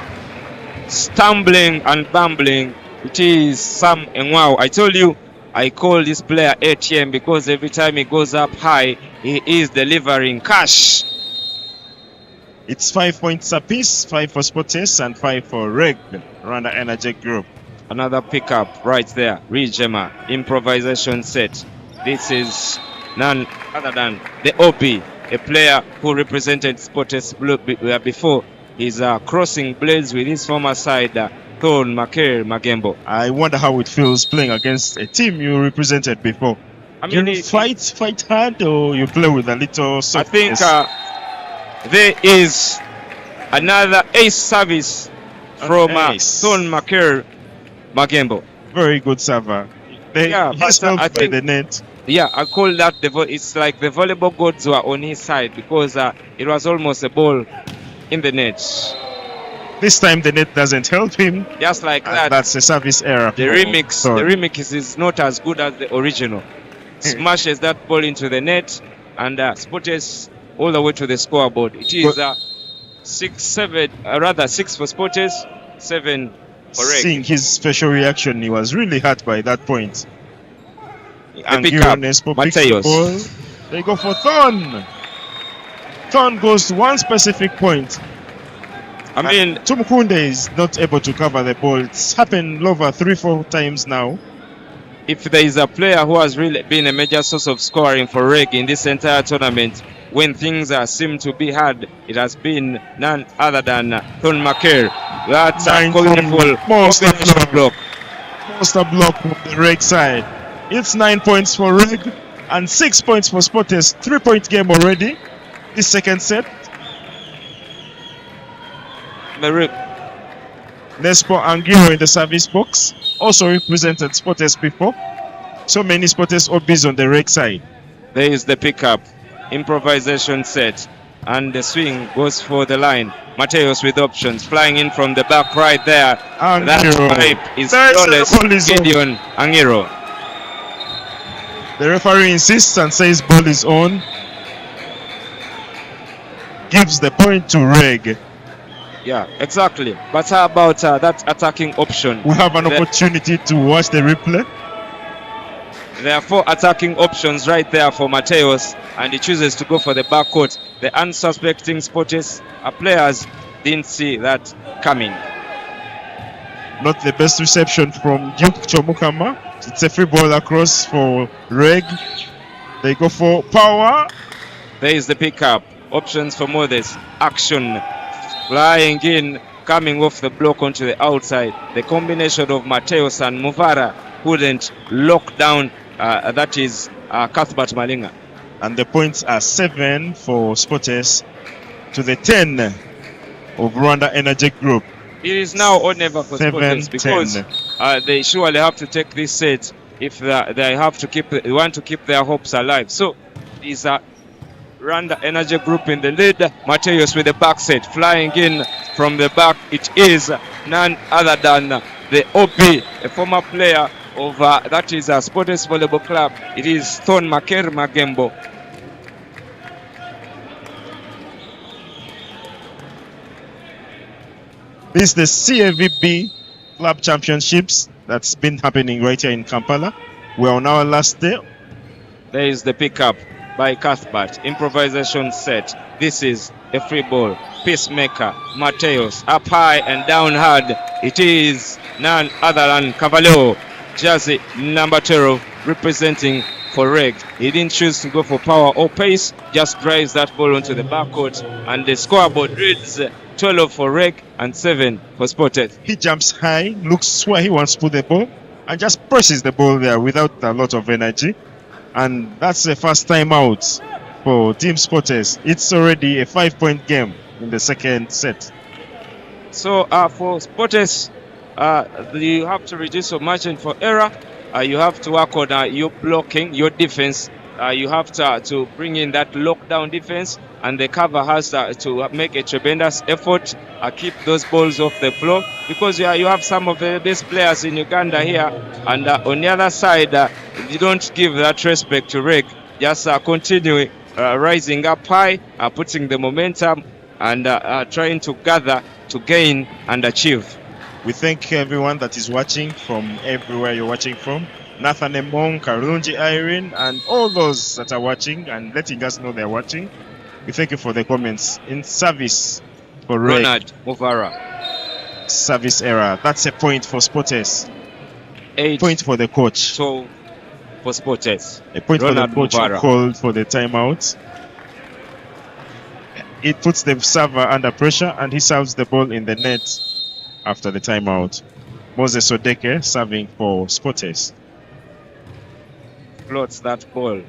B: Stumbling and bumbling. It is Sam Engwa. I told you, I call this player ATM because every time he goes up high, he is delivering cash.
C: It's 5 points apiece, 5 for Sportes and 5 for Reg, Rwanda Energy Group.
B: Another pickup right there. Rijema, improvisation set. This is none other than the OP, a player who represented Sportes before. He's crossing blades with his former side, Thorn Maker Magembo.
C: I wonder how it feels playing against a team you represented before. I mean, you fight hard, or you play with a little softness?
B: I think there is another ace service from Thorn Maker Magembo.
C: Very good server. He's helped by the net.
B: Yeah, I call that it's like the volleyball gods were on his side because it was almost a ball in the net.
C: This time the net doesn't help him.
B: Just like that.
C: That's a service error.
B: The remix is not as good as the original. Smashes that ball into the net and Sportes all the way to the scoreboard. It is 6 for Sportes, 7 for Reg.
C: Seeing his special reaction, he was really hurt by that point.
B: And pick up Mateos.
C: They go for Thorn. Thorn goes to one specific point.
B: I mean,
C: Tumukunde is not able to cover the ball. It's happened over 3-4 times now.
B: If there is a player who has really been a major source of scoring for Reg in this entire tournament, when things seem to be hard, it has been none other than Thorn Maker. That's a colorful monster block.
C: Monster block from the Reg side. It's 9 points for Reg and 6 points for Sportes. 3-point game already. This second set. Nespo Angiro in the service box. Also represented Sportes before. So many Sportes OBs on the Reg side.
B: There is the pickup. Improvisation set. And the swing goes for the line. Mateos with options. Flying in from the back right there.
C: Angiro.
B: That pipe is flawless. Gideon Angiro.
C: The referee insists and says ball is on. Gives the point to Reg.
B: Yeah, exactly. But how about that attacking option?
C: We have an opportunity to watch the replay.
B: There are 4 attacking options right there for Mateos, and he chooses to go for the backcourt. The unsuspecting Sportes players didn't see that coming.
C: Not the best reception from Duke Chomukama. It's a free ball across for Reg. They go for power.
B: There is the pickup. Options for Moses. Action. Flying in, coming off the block onto the outside. The combination of Mateos and Muvara couldn't lock down. That is Cuthbert Malinga.
C: And the points are 7 for Sportes to the 10 of Rwanda Energy Group.
B: It is now or never for Sportes because they surely have to take this set if they want to keep their hopes alive. So these are Rwanda Energy Group in the lead. Mateos with the back set, flying in from the back. It is none other than the OP, a former player of that is a Sportes Volleyball Club. It is Thorn Maker Magembo.
C: This is the CAVB Club Championships that's been happening right here in Kampala. We're on our last day.
B: There is the pickup by Cuthbert. Improvisation set. This is a free ball. Peacemaker, Mateus, up high and down hard. It is none other than Cavb, jersey number 12, representing for Reg. He didn't choose to go for power or pace, just drives that ball onto the backcourt, and the scoreboard reads 12 for Reg and 7 for Spotted.
C: He jumps high, looks where he wants to put the ball, and just presses the ball there without a lot of energy. And that's the first time out for Team Spotters. It's already a 5-point game in the second set.
B: So for Spotters, you have to reduce your margin for error. You have to work on your blocking, your defense. You have to bring in that lockdown defense, and the cover has to make a tremendous effort, keep those balls off the floor, because you have some of the best players in Uganda here, and on the other side, you don't give that respect to Reg. Just continue rising up high, putting the momentum, and trying to gather, to gain, and achieve.
C: We thank everyone that is watching from everywhere you're watching from. Nathan Emong, Karunji Irene, and all those that are watching and letting us know they're watching. We thank you for the comments. In service for Reg.
B: Ronald Muvara.
C: Service error. That's a point for Spotters.
B: 8
C: point for the coach.
B: So for Spotters.
C: A point
B: Ronald
C: for the coach who called for the timeout. It puts the server under pressure, and he serves the ball in the net after the timeout. Moses Odeke serving for Spotters.
B: Floats that ball.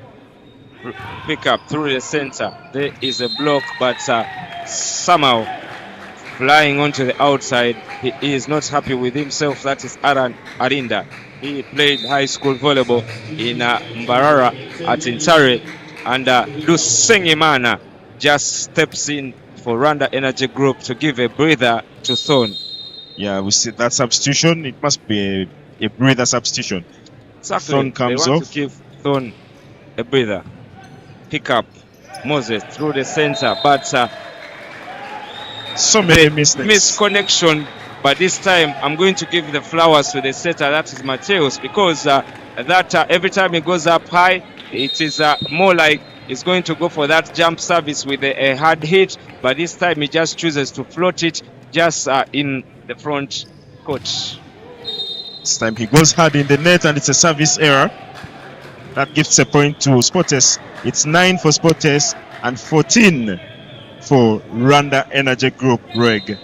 B: Pick up through the center. There is a block, but somehow flying onto the outside. He is not happy with himself. That is Aran Arinda. He played high school volleyball in Mbarara at Intare, and Lusengimana just steps in for Rwanda Energy Group to give a breather to Thorn.
C: Yeah, we see that substitution. It must be a breather substitution.
B: Exactly.
C: Thorn comes
B: they want
C: off.
B: to give Thorn a breather. Pick up Moses through the center, but
C: so many mistakes.
B: Misconnection. But this time, I'm going to give the flowers to the setter. That is Mateus, because every time he goes up high, it is more like he's going to go for that jump service with a hard hit. But this time, he just chooses to float it just in the front court.
C: This time he goes hard in the net, and it's a service error. That gives a point to Spotters. It's 9 for Spotters and 14 for Rwanda Energy Group Reg.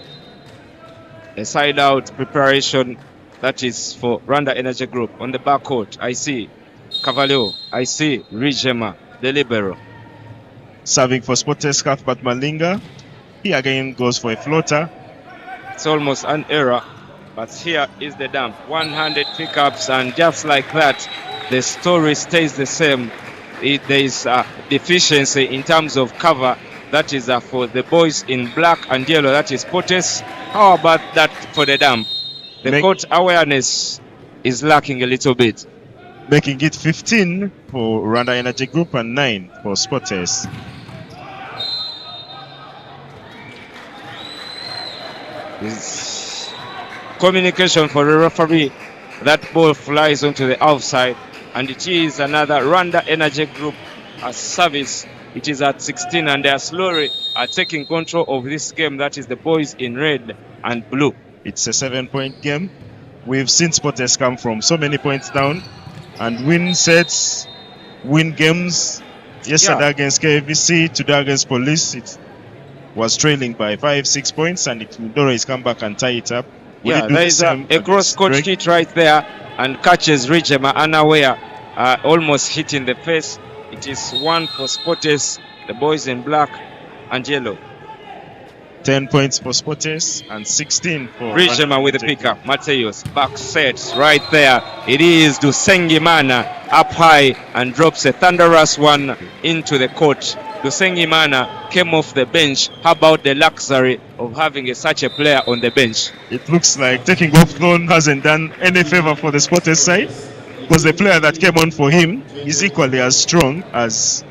B: A side out preparation, that is for Rwanda Energy Group. On the backcourt, I see Cavb, I see Rijema, the libero.
C: Serving for Spotters, Cuthbert Malinga. He again goes for a floater.
B: It's almost an error, but here is the dump. 100 pickups, and just like that, the story stays the same. There is deficiency in terms of cover. That is for the boys in black and yellow. That is Spotters. How about that for the dump? The court awareness is lacking a little bit.
C: Making it 15 for Rwanda Energy Group and 9 for Spotters.
B: This communication for the referee. That ball flies onto the outside, and it is another Rwanda Energy Group service. It is at 16, and they are slowly taking control of this game. That is the boys in red and blue.
C: It's a 7-point game. We've seen Spotters come from so many points down and win sets, win games. Yesterday against KVC, today against Police, it was trailing by 5-6 points, and it will always come back and tie it up.
B: Yeah, there is a cross-court hit right there, and catches Rijema unaware, almost hitting the face. It is 1 for Spotters, the boys in black and yellow.
C: 10 points for Spotters and 16 for
B: Rijema with the pickup. Mateus back set right there. It is Dusengimana up high and drops a thunderous one into the court. Dusengimana came off the bench. How about the luxury of having such a player on the bench?
C: It looks like taking off Thorn hasn't done any favor for the Spotters side, because the player that came on for him is equally as strong as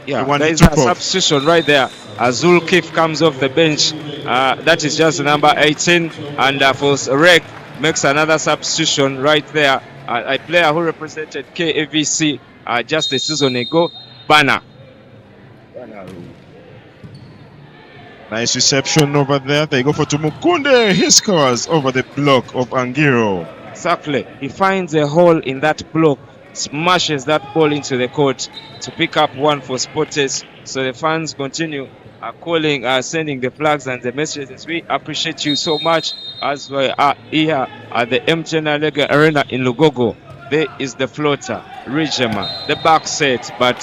C: the one
B: there
C: he
B: is
C: took
B: a
C: off.
B: substitution right there. Azul Kif comes off the bench. That is just number 18, and for Reg makes another substitution right there. A player who represented KAVC just a season ago, Bana.
C: Nice reception over there. They go for Tumukunde. He scores over the block of Angiro.
B: Exactly. He finds a hole in that block, smashes that ball into the court to pick up one for Sportes. So the fans continue sending the flags and the messages. We appreciate you so much as we are here at the MTN Lega Arena in Lugogo. There is the floater, Rijema, the back set, but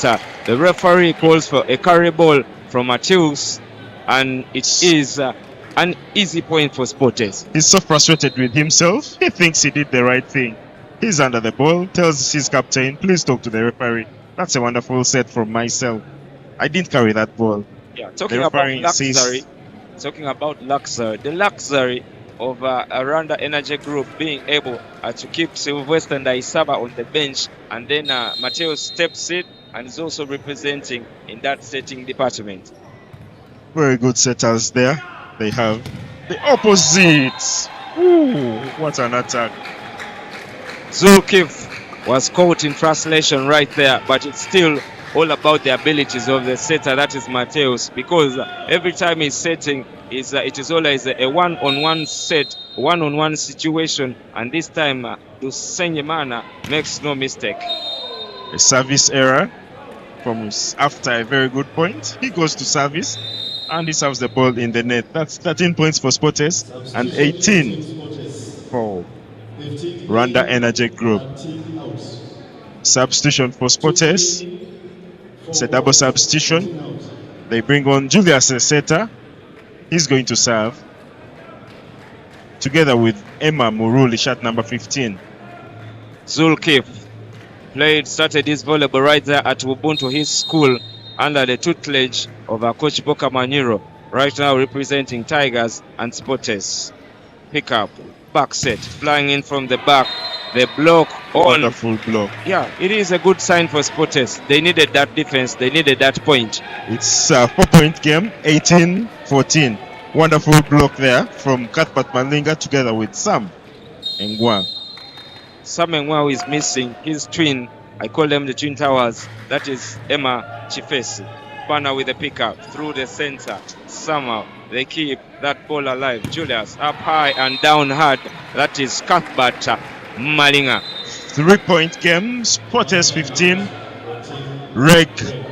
B: the referee calls for a carry ball from Mateus, and it is an easy point for Sportes.
C: He's so frustrated with himself. He thinks he did the right thing. He's under the ball, tells his captain, please talk to the referee. That's a wonderful set from myself. I didn't carry that ball.
B: Yeah, talking about luxury, the luxury of Aranda Energy Group being able to keep Sylvester Ndaisaba on the bench, and then Mateo steps in and is also representing in that setting department.
C: Very good setters there. They have the opposite. Ooh, what an attack.
B: Zulkif was caught in translation right there, but it's still all about the abilities of the setter, that is Mateus, because every time he's setting, it is always a one-on-one set, one-on-one situation, and this time Dusenyemana makes no mistake.
C: A service error from after a very good point. He goes to service and he serves the ball in the net. That's 13 points for Sportes and 18 for Rwanda Energy Group. Substitution for Sportes. It's a double substitution. They bring on Julius Eseta. He's going to serve together with Emma Muruli, shot number 15.
B: Zulkif started his volleyball right there at Ubuntu, his school, under the tutelage of Coach Boka Maniro, right now representing Tigers and Sportes. Pick up, back set, flying in from the back. The block on.
C: Wonderful block.
B: Yeah, it is a good sign for Sportes. They needed that defense. They needed that point.
C: It's a 4-point game, 18-14. Wonderful block there from Cuthbert Malinga together with Sam Engwa.
B: Sam Engwa is missing his twin. I call them the Twin Towers. That is Emma Chifesi. Banner with the pickup through the center. Somehow they keep that ball alive. Julius up high and down hard. That is Cuthbert Malinga.
C: 3-point game, Sportes 15, Reg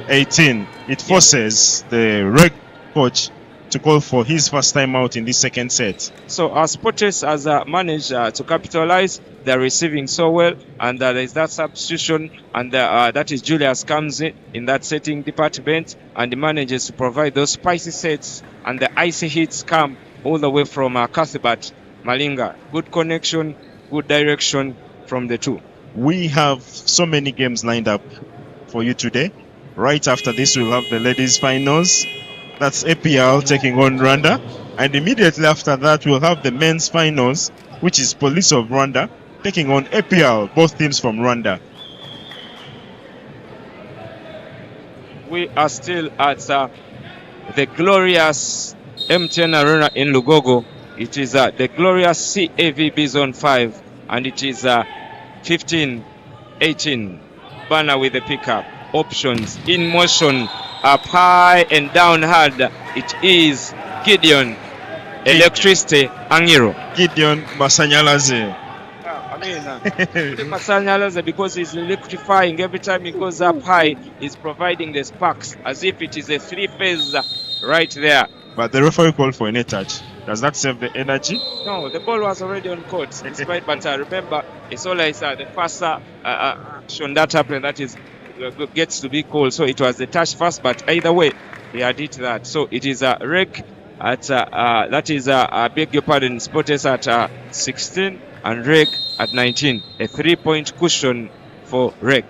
C: 18. It forces the Reg coach to call for his first time out in this second set.
B: So Sportes has managed to capitalize. They're receiving so well, and there is that substitution, and that is Julius comes in that setting department, and he manages to provide those spicy sets, and the icy hits come all the way from Cuthbert Malinga. Good connection, good direction from the two.
C: We have so many games lined up for you today. Right after this, we'll have the ladies finals. That's APL taking on Rwanda. And immediately after that, we'll have the men's finals, which is Police of Rwanda taking on APL, both teams from Rwanda.
B: We are still at the glorious MTN Arena in Lugogo. It is the glorious CAVB Zone 5, and it is 15-18. Banner with the pickup. Options in motion, up high and down hard. It is Gideon Electricity Angiro.
C: Gideon Masanyalaze.
B: Masanyalaze, because he's electrifying every time he goes up high, he's providing the sparks as if it is a three-phase right there.
C: But the referee called for a net touch. Does that save the energy?
B: No, the ball was already on court. Despite, but remember, it's always the first action that happened that is gets to be called. So it was the touch first, but either way, they had it that. So it is a Reg at that is I beg your pardon, Sportes at 16 and Reg at 19. A 3-point cushion for Reg.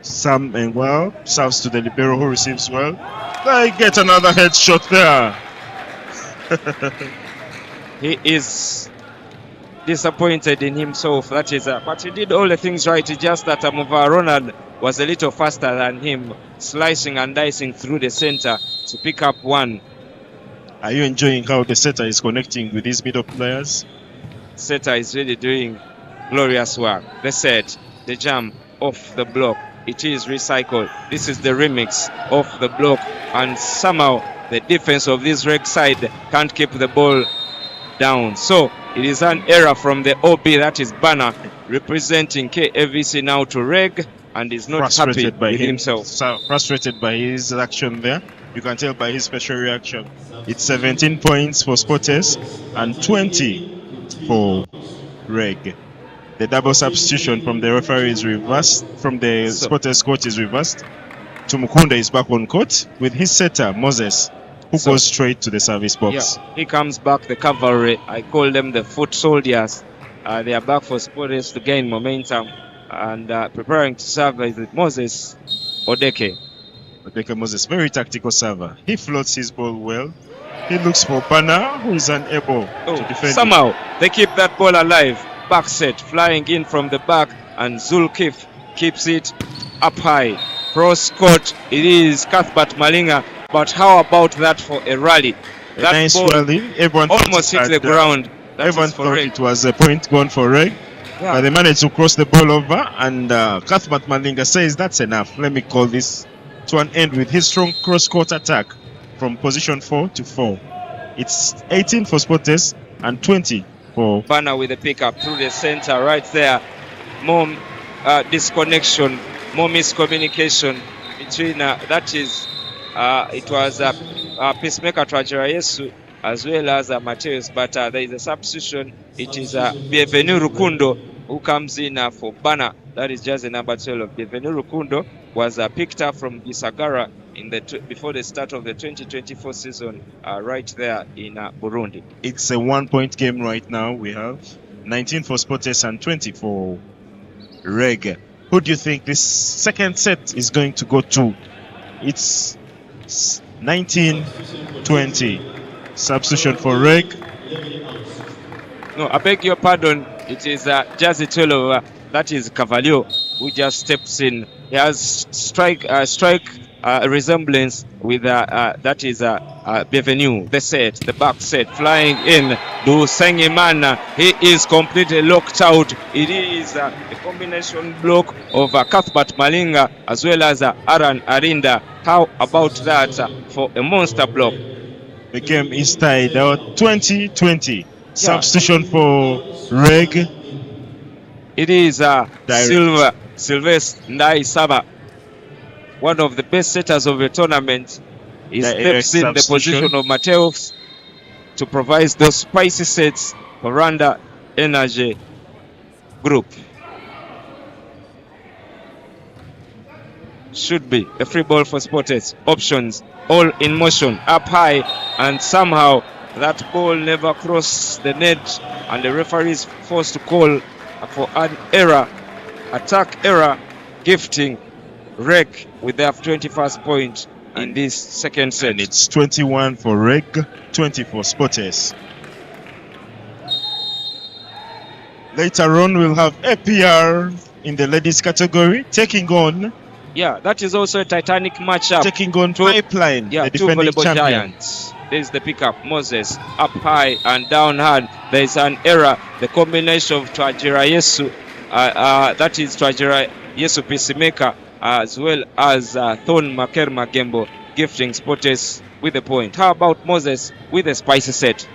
C: Sam Engwell serves to the libero who receives well. They get another headshot there.
B: He is disappointed in himself. That is, but he did all the things right. It's just that Ronald was a little faster than him, slicing and dicing through the center to pick up one.
C: Are you enjoying how the setter is connecting with these middle players?
B: Setter is really doing glorious work. The set, the jump off the block, it is recycled. This is the remix of the block, and somehow the defense of this Reg side can't keep the ball down. So it is an error from the OB, that is Banner, representing KAVC now to Reg, and is not happy with himself.
C: So frustrated by his action there. You can tell by his special reaction. It's 17 points for Spotters and 20 for Reg. The double substitution from the referee is reversed, from the Spotters coach is reversed. Tumukunda is back on court with his setter, Moses, who goes straight to the service box.
B: Yeah, he comes back, the cavalry. I call them the foot soldiers. They are back for Spotters to gain momentum and preparing to serve with Moses Odeke.
C: Odeke Moses, very tactical server. He floats his ball well. He looks for Banner, who is unable to defend.
B: Somehow they keep that ball alive. Back set, flying in from the back, and Zulkif keeps it up high. Cross court, it is Cuthbert Malinga. But how about that for a rally?
C: That nice ball rally. Everyone
B: almost hit the ground.
C: Everyone thought it was a point gone for Reg. Yeah. But they managed to cross the ball over, and Cuthbert Malinga says that's enough. Let me call this to an end with his strong cross-court attack from position 4 to 4. It's 18 for Spotters and 20 for
B: Banner with the pickup through the center right there. More disconnection, more miscommunication between it was Peacemaker Twajira Yesu as well as Mateus, but there is a substitution. It is Bienvenu Rukundo who comes in for Banner. That is just the number 12. Bienvenu Rukundo was picked up from Gisagara in before the start of the 2024 season, right there in Burundi.
C: It's a 1-point game right now. We have 19 for Spotters and 20 for Reg. Who do you think this second set is going to go to? It's 19-20. Substitution for Reg.
B: No, I beg your pardon. It is Jazzy Tolo, that is Cavalier, who just steps in. He has strike resemblance with that is Bienvenu, the set, the back set, flying in. Do Sengiman, he is completely locked out. It is a combination block of Cuthbert Malinga as well as Aran Arinda. How about that for a monster block?
C: The game is tied out 20-20. Substitution for Reg.
B: It is Sylvester Ndai Saba, one of the best setters of the tournament. He steps in the position of Mateus to provide those spicy sets for Rwanda Energy Group. Should be a free ball for Spotters. Options all in motion, up high, and somehow that ball never crossed the net, and the referee is forced to call for an error, attack error, gifting Reg with their 21st point in this second set.
C: And it's 21 for Reg, 20 for Spotters. Later on, we'll have APR in the ladies category taking on.
B: Yeah, that is also a titanic matchup.
C: Taking on Pipeline,
B: the defending champion. Giants. There's the pickup. Moses up high and down hard. There is an error. The combination of Twajira Yesu, that is Twajira Yesu Peacemaker, as well as Thon Maker Magembo, gifting Spotters with a point. How about Moses with a spicy set?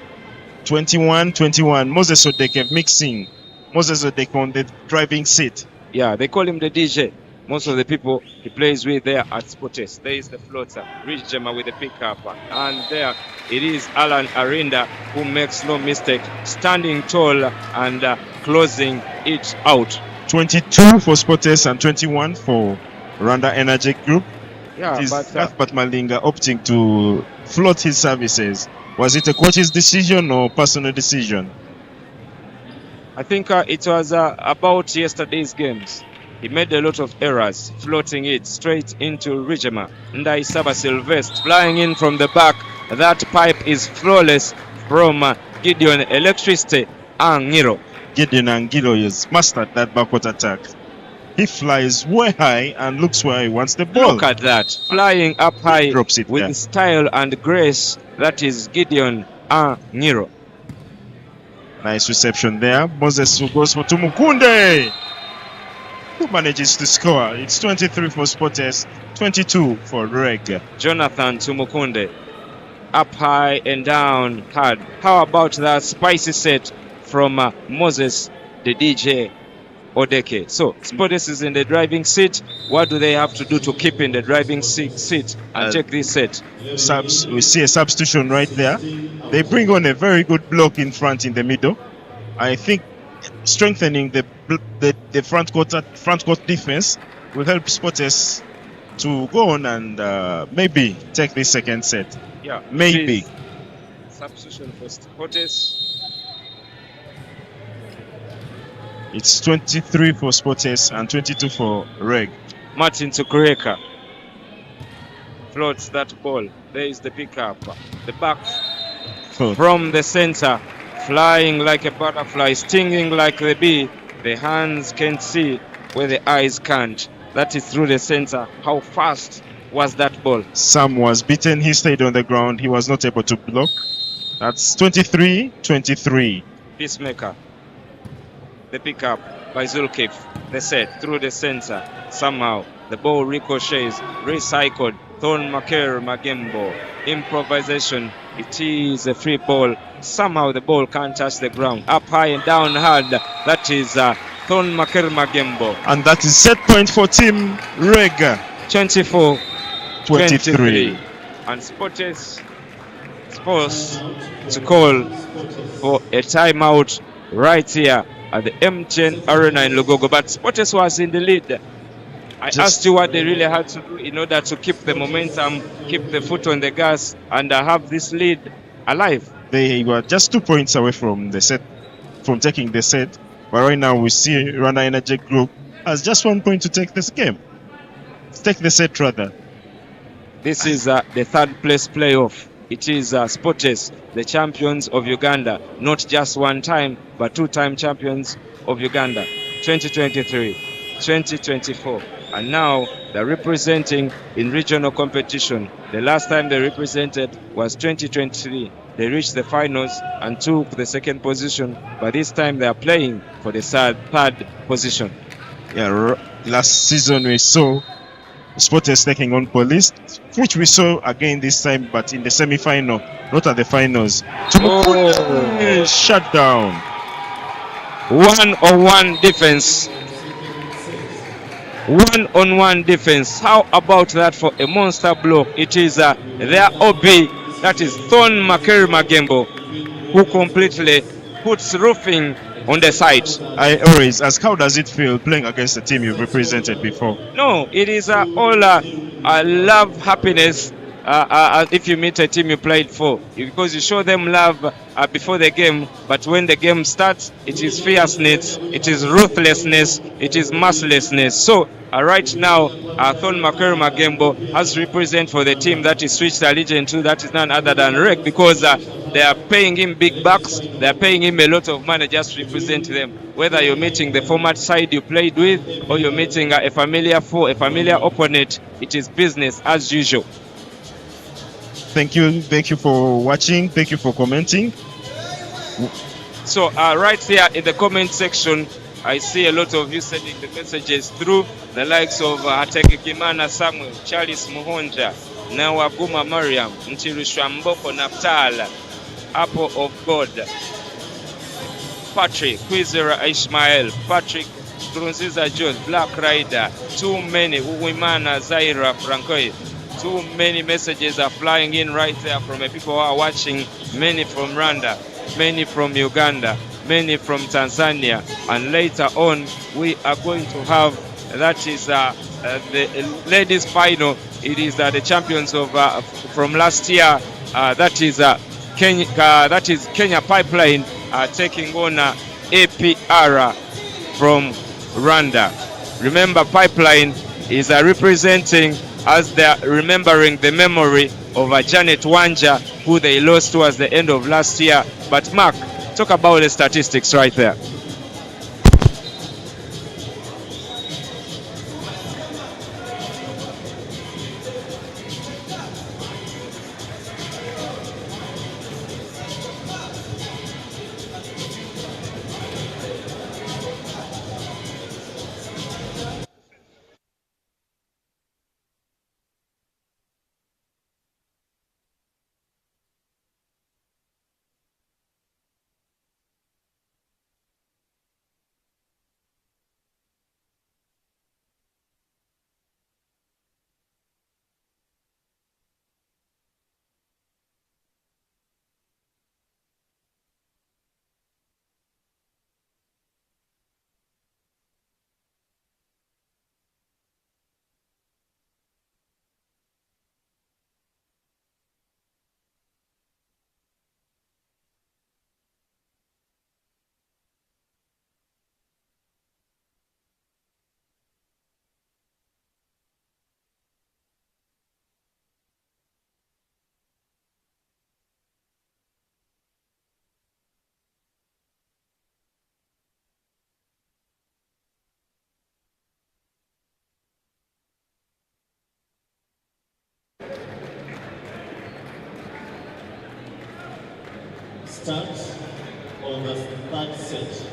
C: 21-21. Moses Odeke mixing. Moses Odeke on the driving seat.
B: Yeah, they call him the DJ. Most of the people he plays with there at Spotters. There is the floater, Rich Gemma with the pickup. And there it is Alan Arinda who makes no mistake, standing tall and closing it out.
C: 22 for Spotters and 21 for Rwanda Energy Group.
B: Yeah,
C: but Malinga opting to float his services. Was it a coach's decision or personal decision?
B: I think it was about yesterday's games. He made a lot of errors, floating it straight into Rijema. Ndai Saba Sylvester flying in from the back. That pipe is flawless from Gideon Electricity Angiro.
C: Gideon Angiro has mastered that backward attack. He flies way high and looks where he wants the ball.
B: Look at that, flying up high
C: drops it
B: with
C: there.
B: Style and grace. That is Gideon Angiro.
C: Nice reception there. Moses goes for Tumukunde. who manages to score. It's 23 for Sporters, 22 for Reg.
B: Jonathan Tumukunde. Up high and down hard. How about that spicy set from Moses, the DJ Odeke? So Sporters is in the driving seat. What do they have to do to keep in the driving seat and take this set?
C: We see a substitution right there. They bring on a very good block in front in the middle. I think strengthening the front court defense will help Sporters to go on and maybe take this second set.
B: Yeah,
C: maybe.
B: Substitution for Sporters.
C: It's 23 for Sporters and 22 for Reg.
B: Martin Tukureka floats that ball. There is the pickup. The back from the center, flying like a butterfly, stinging like the bee. The hands can see where the eyes can't. That is through the center. How fast was that ball?
C: Sam was beaten. He stayed on the ground. He was not able to block. That's 23-23.
B: Peacemaker. The pickup by Zulkif. The set through the center. Somehow the ball ricochets, recycled. Thon Maker Magembo. Improvisation. It is a free ball. Somehow the ball can't touch the ground. Up high and down hard. That is Thon Maker Magembo.
C: And that is set point for Team Reg.
B: 24-23. And Sporters supposed to call for a timeout right here at the MTN Arena in Lugogo. But Sporters was in the lead. I asked you what they really had to do in order to keep the momentum, keep the foot on the gas, and have this lead alive.
C: They were just 2 points away from the set, from taking the set. But right now we see Rwanda Energy Group has just 1 point to take this game. Take the set rather.
B: This is the third place playoff. It is Sporters, the champions of Uganda, not just one time, but two-time champions of Uganda, 2023, 2024. And now they're representing in regional competition. The last time they represented was 2023. They reached the finals and took the second position, but this time they are playing for the third position.
C: Yeah, last season we saw Sporters taking on Police, which we saw again this time, but in the semi-final, not at the finals. Shut down.
B: One-on-one defense. One-on-one defense. How about that for a monster block? It is their OB, that is Thon Makeri Magembo, who completely puts roofing on the side.
C: I always ask, how does it feel playing against a team you've represented before?
B: No, it is all love, happiness. If you meet a team you played for, because you show them love before the game, but when the game starts, it is fierceness, it is ruthlessness, it is mercilessness. So right now, Thon Makeri Magembo has to represent for the team that is switched allegiance to, that is none other than Reg, because they are paying him big bucks, they are paying him a lot of money just to represent them. Whether you're meeting the former side you played with, or you're meeting a familiar opponent, it is business as usual.
C: Thank you for watching, thank you for commenting.
B: So right here in the comment section, I see a lot of you sending the messages through, the likes of Hategekimana Samuel, Charles Muhonja, Nawaguma Mariam, Ntirushwa Mboko Naptal, Apple of God, Patrick, Kwizera Ishmael, Patrick Grunziza John, Black Rider, too many, Uwimana Zaira Francois. Too many messages are flying in right there from the people who are watching, many from Rwanda, many from Uganda, many from Tanzania, and later on we are going to have, that is the ladies final. It is the champions of from last year, that is Kenya Pipeline taking on APR from Rwanda. Remember, Pipeline is representing, as they are remembering the memory of Janet Wanja, who they lost towards the end of last year. But Mark, talk about the statistics right there.
A: starts on the third set.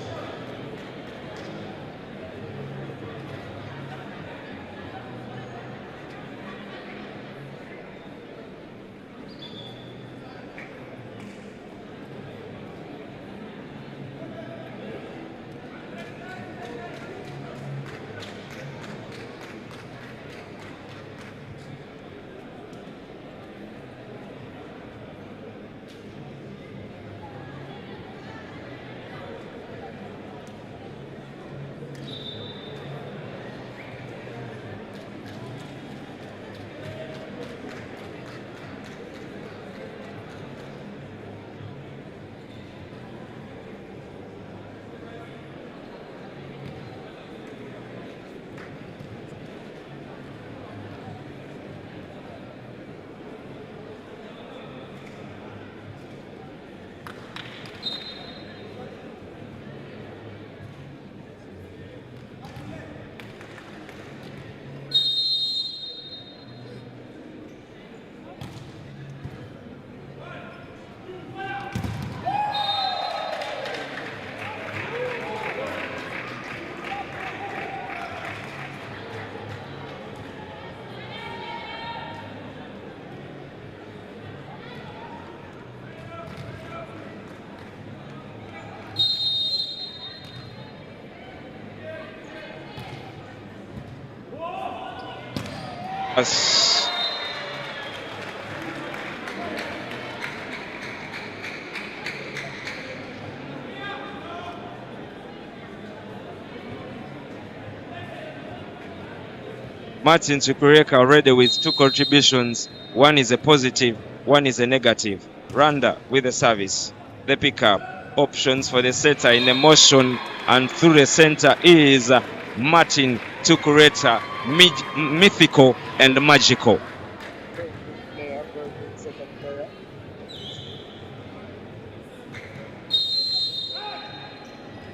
B: As Martin Chukwuemeka already with 2 contributions. One is a positive, one is a negative. Randa with the service. The pickup. Options for the setter in the motion and through the center is Martin Chukwuemeka, mythical and magical.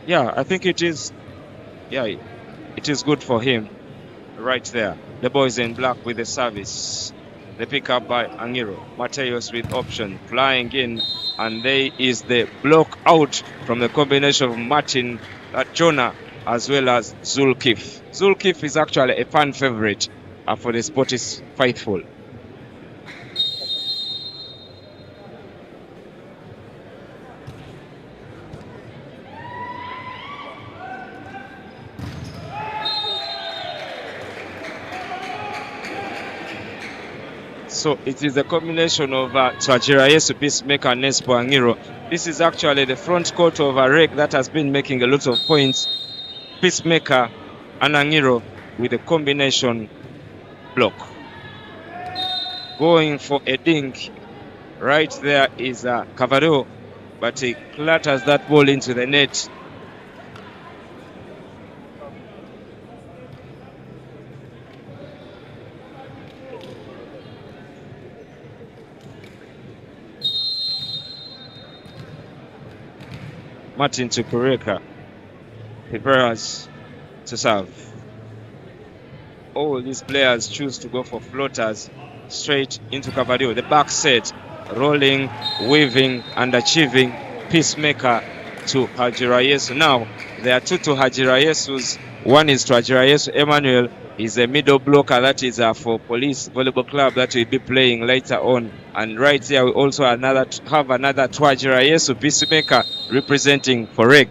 B: Yeah, I think it is. Yeah, it is good for him. Right there. The boys in black with the service. The pickup by Angiro. Mateus with option. Flying in. And there is the block out from the combination of Martin Jonah as well as Zulkif. Zulkif is actually a fan favorite for the Sportis faithful. So it is a combination of Twagirayesu, Peacemaker, and Nespo Angiro. This is actually the front court of a Reg that has been making a lot of points. Peacemaker and Angiro with a combination block. Going for a dink. Right there is Cavb, but he clatters that ball into the net. Martin Chukwuemeka prepares to serve. All these players choose to go for floaters straight into Cavb. The back set, rolling, weaving, and achieving. Peacemaker to Hajirayesu. Now, there are 2 to Hajirayesu's. One is to Hajirayesu Emmanuel. Is a middle blocker that is for Police Volleyball Club that will be playing later on. And right here we also have another Twagirayesu Peacemaker representing for Reg.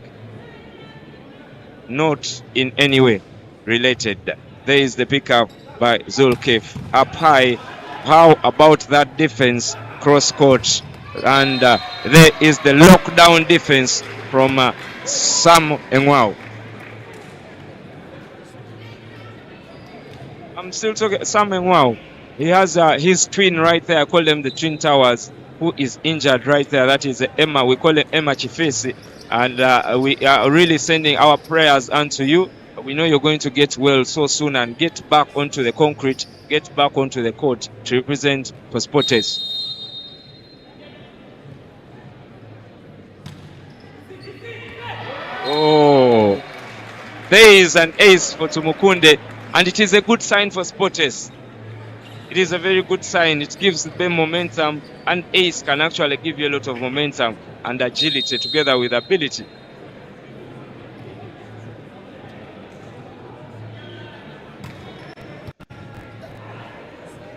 B: Not in any way related. There is the pickup by Zulkif. Up high. How about that defense cross court? And there is the lockdown defense from Sam Engwao. I'm still talking Sam Engwao. He has his twin right there. I call them the Twin Towers, who is injured right there. That is Emma. We call him Emma Chifesi. And we are really sending our prayers unto you. We know you're going to get well so soon and get back onto the concrete, get back onto the court to represent for Sportes. Oh, there is an ace for Tumukunde, and it is a good sign for Sportes. it is a very good sign. It gives them momentum, and ace can actually give you a lot of momentum and agility together with ability.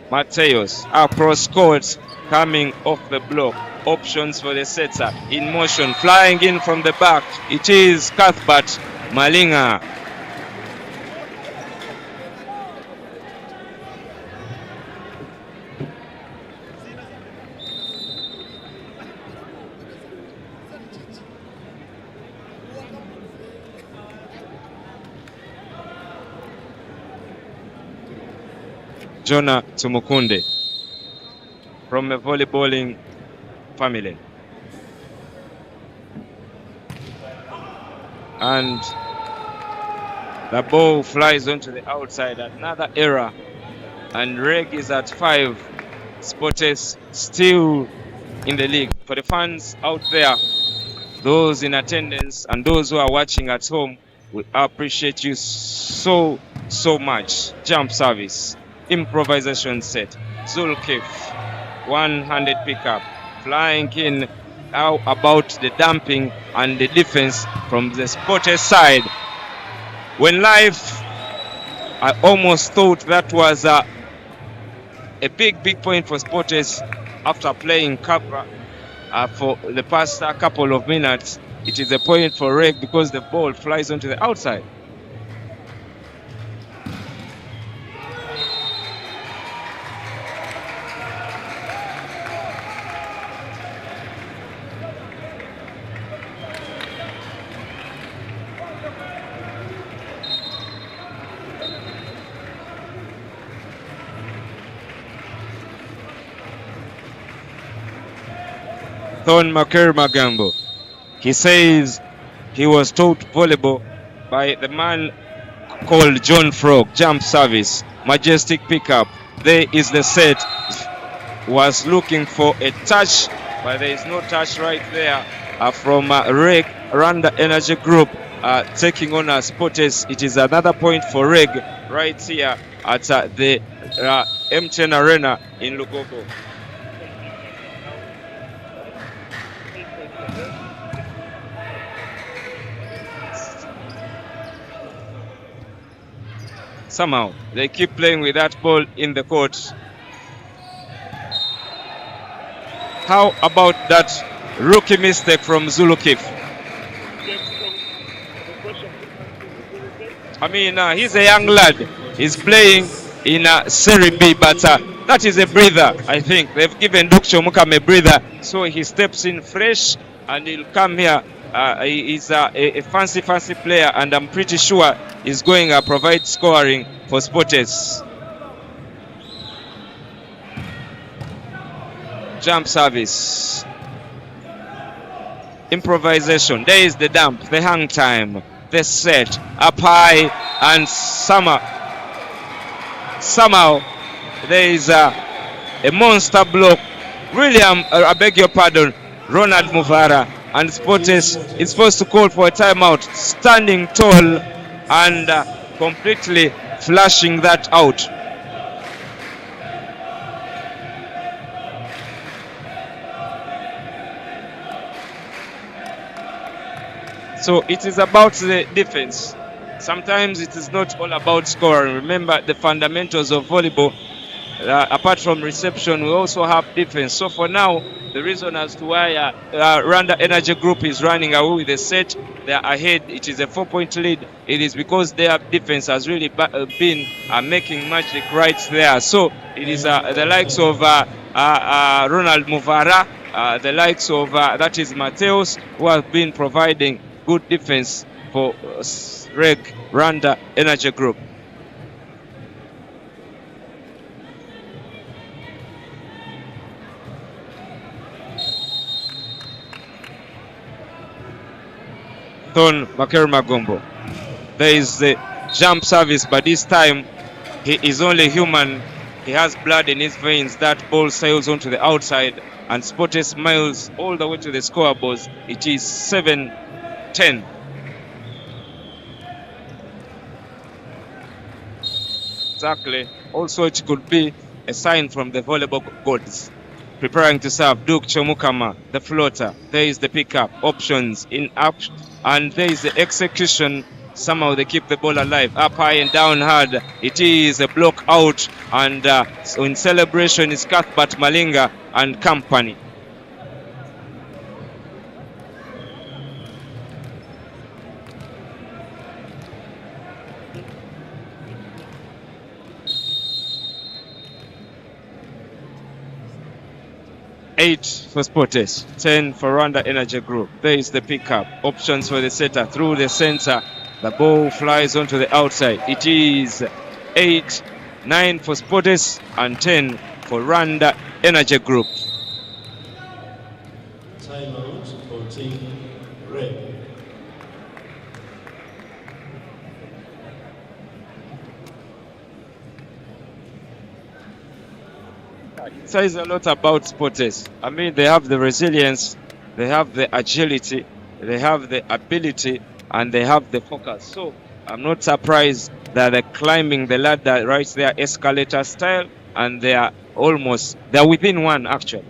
B: Mateos across court, coming off the block. Options for the setter in motion, flying in from the back. It is Cuthbert Malinga. Jonah Tumukunde from a volleyballing family. And the ball flies onto the outside. Another error. And Reg is at 5. Sporters still in the league. For the fans out there, those in attendance and those who are watching at home, we appreciate you so much. Jump service, improvisation set, Zulkif, one-handed pickup, flying in. How about the dumping and the defense from the Sporters side? When live, I almost thought that was a big point for Sporters after playing Cavb for the past couple of minutes. It is a point for Reg because the ball flies onto the outside. Thon Magambo. He says he was taught volleyball by the man called John Frog. Jump service, majestic pickup. There is the set. Was looking for a touch, but there is no touch right there from Reg Rwanda Energy Group taking on Sporters. It is another point for Reg right here at the MTN Arena in Lugogo. Somehow they keep playing with that ball in the court. How about that rookie mistake from Zulukif? I mean, he's a young lad. He's playing in Serie B, but that is a breather. I think they've given Dr. Mukam a breather, so he steps in fresh and he'll come here. He's a fancy player, and I'm pretty sure he's going to provide scoring for Sporters. Jump service, improvisation. There is the dump, the hang time, the set up high, and somehow there is a monster block. William, I beg your pardon, Ronald Muvara, and Sporters is supposed to call for a timeout, standing tall and completely flashing that out. So it is about the defense. Sometimes it is not all about scoring. Remember the fundamentals of volleyball. Apart from reception, we also have defense. So for now, the reason as to why Rwanda Energy Group is running away with the set, they are ahead. It is a 4-point lead. It is because their defense has really been making magic right there. So it is the likes of Ronald Muvara, the likes of that is Mateos, who have been providing good defense for Reg Rwanda Energy Group. Thon Magombo. There is the jump service, but this time he is only human. He has blood in his veins. That ball sails onto the outside, and Sporters smiles all the way to the scoreboard. It is 7-10. Exactly. Also, it could be a sign from the volleyball gods. Preparing to serve Duke Chomukama, the floater. There is the pickup, options in up, and there is the execution. Somehow they keep the ball alive, up high and down hard. It is a block out, and so in celebration is Cuthbert Malinga and company. Eight for Sportes, 10 for Rwanda Energy Group. There is the pickup. Options for the setter through the center. The ball flies onto the outside. It is 8, 9 for Sportes and 10 for Rwanda Energy Group.
A: Timeout for Team Red.
B: It says a lot about Sportes. I mean, they have the resilience, they have the agility, they have the ability, and they have the focus. So I'm not surprised that they're climbing the ladder right there, escalator style, and they're within one actually.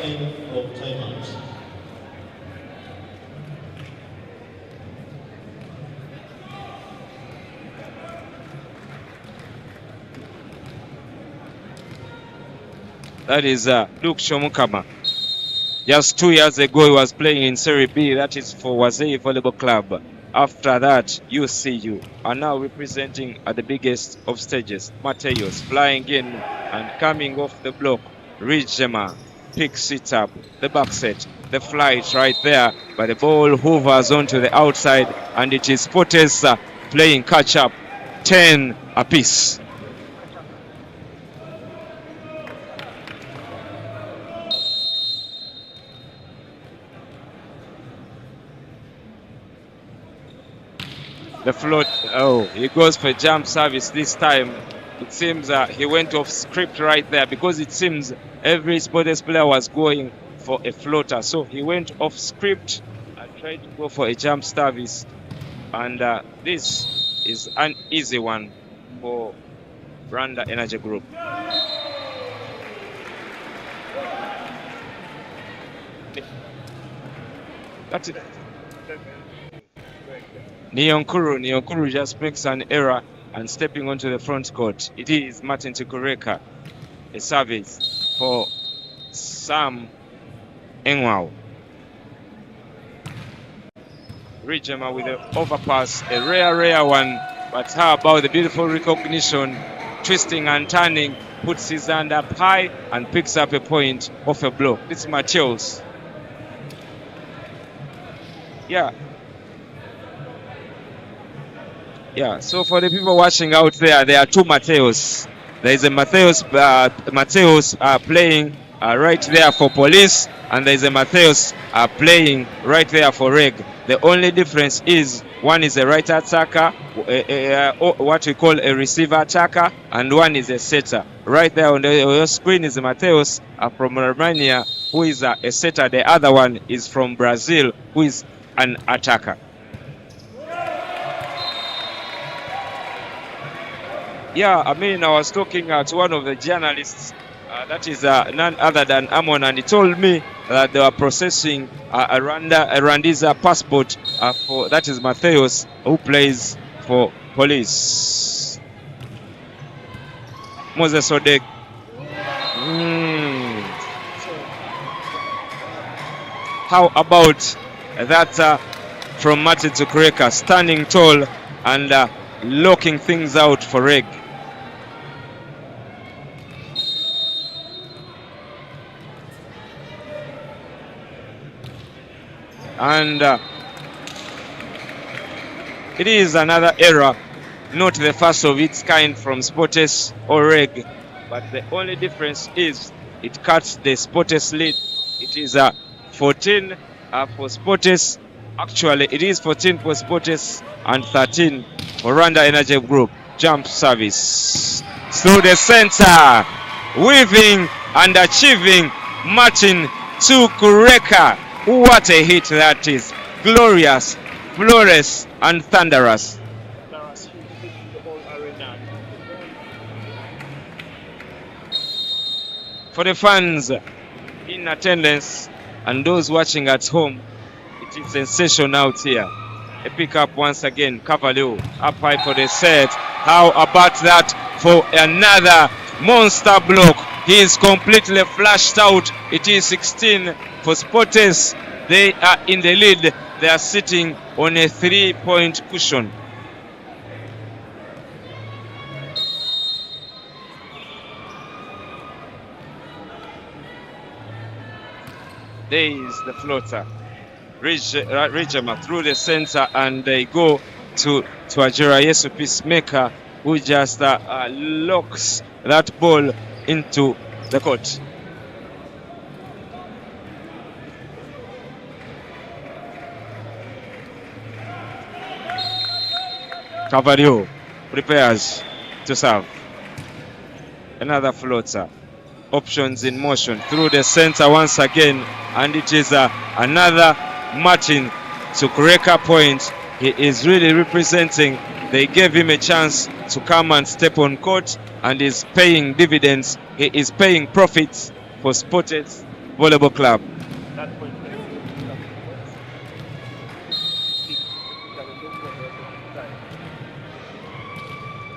A: End of timeout.
B: That is Duke Chomukama. Just 2 years ago, he was playing in Serie B, that is for Wazee Volleyball Club. After that, UCU, and now representing at the biggest of stages. Mateus flying in and coming off the block. Rijema picks it up, the back set, the flight right there, but the ball hovers onto the outside, and it is Sportes playing catch up, 10 apiece. The float, he goes for jump service this time. It seems he went off script right there, because it seems every Sportes player was going for a floater. So he went off script and tried to go for a jump service. And this is an easy one for Rwanda Energy Group. That's it. Nyonkuru just makes an error and stepping onto the front court. It is Martin Tukureka, a service for Sam Engwao. Rijema with the overpass, a rare one, but how about the beautiful recognition, twisting and turning, puts his hand up high and picks up a point off a block. This is Mateus. Yeah, so for the people watching out there, there are two Mateus. There is a Mateus playing right there for Police, and there is a Mateus playing right there for Reg. The only difference is one is a right attacker, what we call a receiver attacker, and one is a setter. Right there on your screen is Mateus from Romania, who is a setter. The other one is from Brazil, who is an attacker. Yeah, I mean, I was talking to one of the journalists, that is none other than Amon, and he told me that they were processing a Rwandese passport for, that is Mateus, who plays for Police. Moses Odek. How about that from Martin Tukureka, standing tall and locking things out for Reg. And it is another error, not the first of its kind from Sportes or Reg, but the only difference is it cuts the Sportes lead. It is 14 for Sportes. Actually, it is 14 for Sportes and 13 for Rwanda Energy Group. Jump service through the center, weaving and achieving Martin Chukwuemeka. What a hit that is. Glorious, flawless, and thunderous. For the fans in attendance and those watching at home, it is sensational out here. A pickup once again. Cavb up high for the set. How about that for another monster block? He is completely flashed out. It is 16 for Sporters. They are in the lead. They are sitting on a 3-point cushion. There is the floater. Rijema through the center, and they go to Ajura Yesu Peacemaker, who just locks that ball into the court. Cavb prepares to serve. Another floater. Options in motion through the center once again, and it is another Martin Chukwuemeka point. He is really representing. They gave him a chance to come and step on court, and is paying dividends. He is paying profits for Sporters Volleyball Club.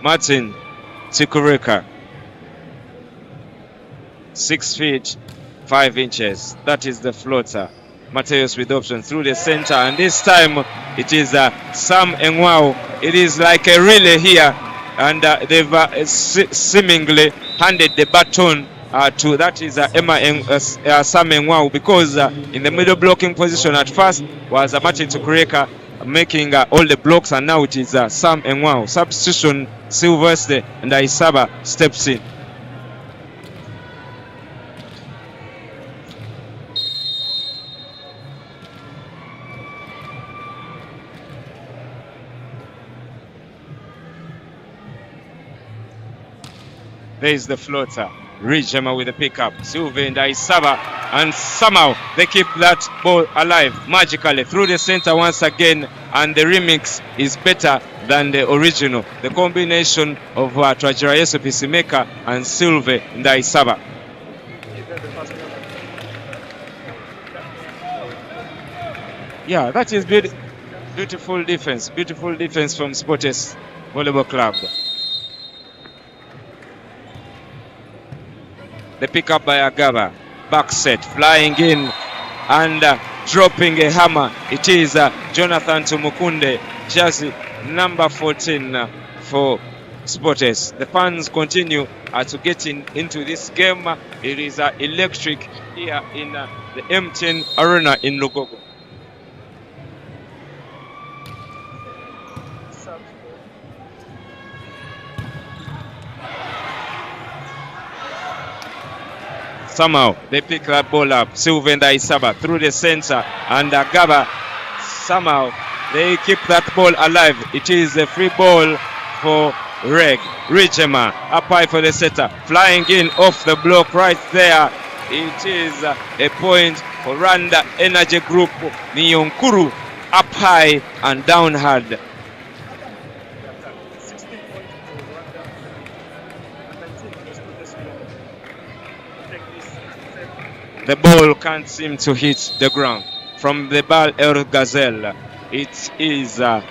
B: Martin Chukwuemeka, 6 feet 5 inches. That is the floater. Mateus with option through the center, and this time it is Sam Engwao. It is like a relay here, and they've seemingly handed the baton to that is Sam Engwao, because in the middle blocking position at first was Martin Chukwuemeka making all the blocks, and now it is Sam Engwao. Substitution: Sylvester and Isaba steps in. There is the floater. Rijema with the pickup. Sylvain and Isaba, and somehow they keep that ball alive magically through the center once again, and the remix is better than the original. The combination of Ajura Yesu Peacemaker and Sylvain and Isaba. Yeah, that is beautiful defense. Beautiful defense from Sporters Volleyball Club. The pickup by Agaba, back set, flying in and dropping a hammer. It is Jonathan Tumukunde, jersey number 14 for Sporters. The fans continue to get into this game. It is electric here in the M10 Arena in Lugogo. Somehow they pick that ball up. Sylvain Isaba through the center, and Agaba, somehow they keep that ball alive. It is a free ball for Rijema. Up high for the setter, flying in off the block right there. It is a point for Rwanda Energy Group. Niyonkuru up high and down hard. The ball can't seem to hit the ground. From the ball El Gazelle, it is Thon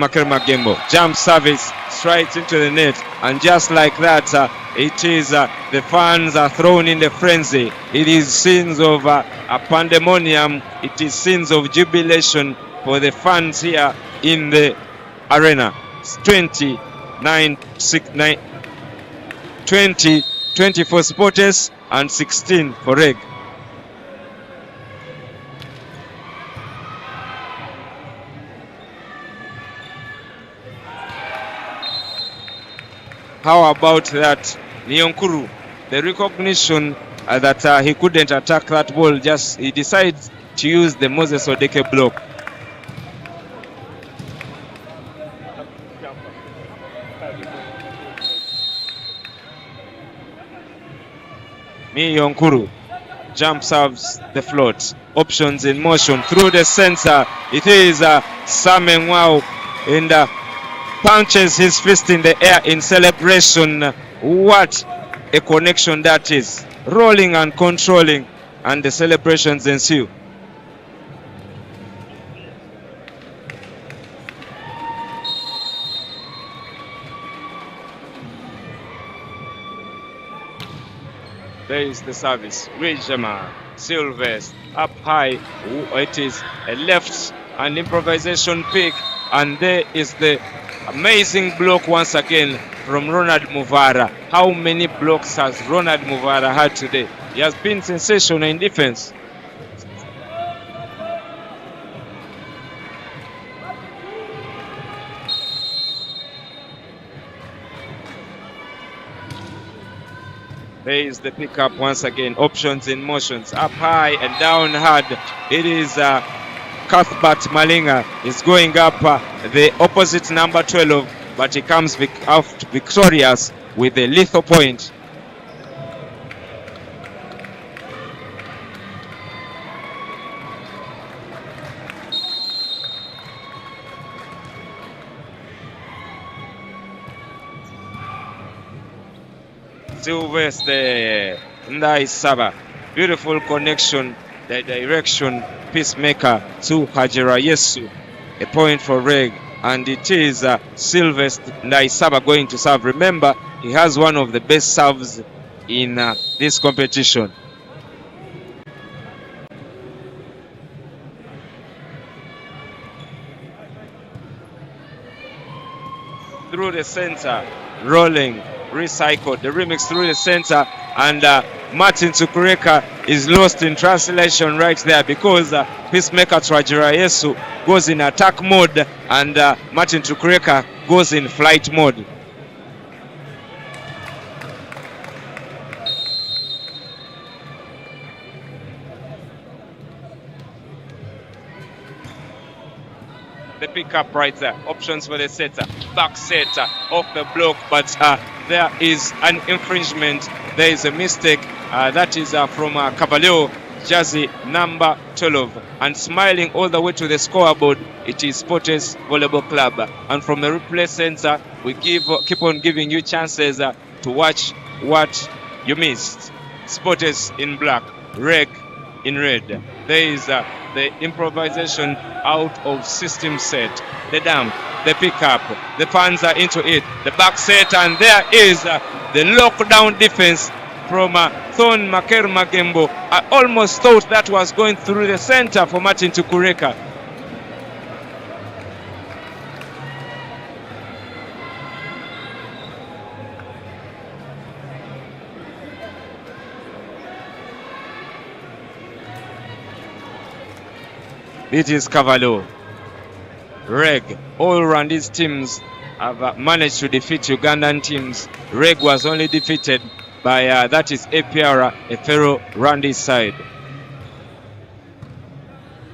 B: Makermagembo. Jump service straight into the net, and just like that, it is the fans are thrown in the frenzy. It is scenes of a pandemonium. It is scenes of jubilation for the fans here in the arena. 20 for Sporters and 16 for Reg. How about that, Niyonkuru? The recognition that he couldn't attack that ball, just he decides to use the Moses Odeke block. Niyonkuru jump serves the float. Options in motion through the center. It is Samen Wow and punches his fist in the air in celebration. What a connection that is. Rolling and controlling, and the celebrations ensue. There is the service. Rijama, Silvest, up high. It is a left and improvisation pick. And there is the amazing block once again from Ronald Muvara. How many blocks has Ronald Muvara had today? He has been sensational in defense. There is the pickup once again. Options in motions. Up high and down hard. It is Cuthbert Malinga is going up the opposite number 12, but he comes out victorious with a lethal point. Silvestre Ndaisaba. Beautiful connection, the direction, peacemaker to Hajira Yesu. A point for Reg, and it is Silvestre Ndaisaba going to serve. Remember, he has one of the best serves in this competition. Through the center, rolling, recycled, the remix through the center, and Martin Tukureka is lost in translation right there because Peacemaker Twajira Yesu goes in attack mode and Martin Tukureka goes in flight mode. The pickup right there, options for the setter, back setter off the block, but there is an infringement. There is a mistake. That is from Cavalier, jersey number 12. And smiling all the way to the scoreboard, it is Sportes Volleyball Club. And from the replay center, we keep on giving you chances to watch what you missed. Sportes in black, Reg in red. There is the improvisation out of system set, the dump, the pickup, the fans are into it, the back set, and there is the lockdown defense from Thon Maker Magembo. I almost thought that was going through the center for Martin Tukureka. It is Cavallo. Reg, all around these teams have managed to defeat Ugandan teams. Reg was only defeated by, that is APR, a fellow Randy's side.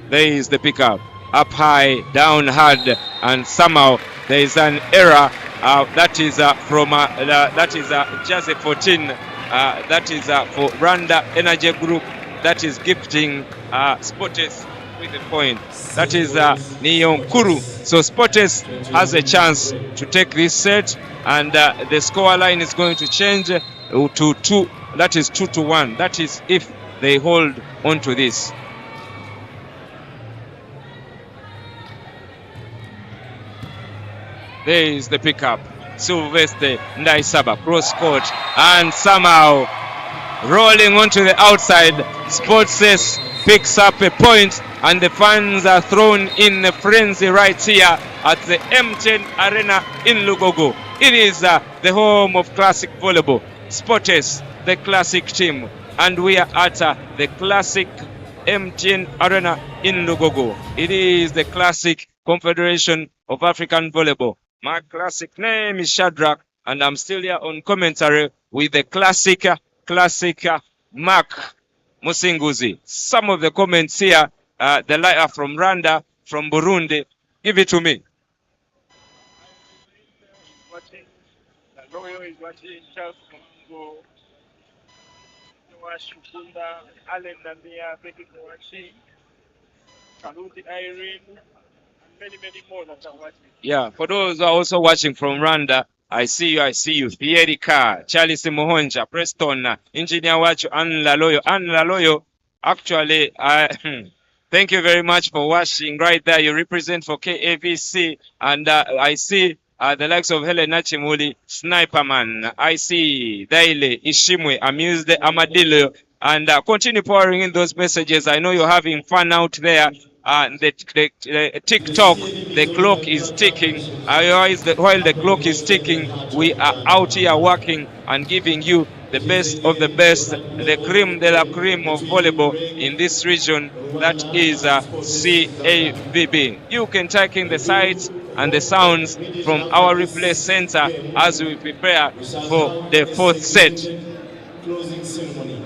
B: There is the pickup. Up high, down hard, and somehow there is an error. That is from, that is Jersey 14. That is for Randa Energy Group. That is gifting Sportes with the point. That is Niyonkuru. So Sportes has a chance to take this set, and the score line is going to change to 2. That is 2-1. That is if they hold on to this. There is the pickup. Silvestre Ndaisaba cross court, and somehow rolling onto the outside. Sportes picks up a point, and the fans are thrown in a frenzy right here at the M10 Arena in Lugogo. It is the home of classic volleyball. Sportes, the classic team, and we are at the classic M10 Arena in Lugogo. It is the classic Confederation of African Volleyball. My classic name is Shadrach, and I'm still here on commentary with the classic Mark Musinguzi. Some of the comments here, the lighter from Rwanda, from Burundi. Give it to me. Shukunda, Allen Namia, Betty Moachi, Kaluti Irene, and many more that are watching. Yeah, for those who are also watching from Rwanda, I see you. Pierika, Charles Mohonja, Preston, Engineer Wachu, Anne Laloyo. Actually, thank you very much for watching right there. You represent for KAVC, and I see the likes of Helen Nachimuli, Sniperman. I see Daile, Ishimwe, Amused, Amadillo, and continue pouring in those messages. I know you're having fun out there. The TikTok, the clock is ticking. While the clock is ticking, we are out here working and giving you the best of the best, the cream de la cream of volleyball in this region. That is CAVB. You can take in the sights and the sounds from our replay center as we prepare for the fourth set.
A: Closing ceremony.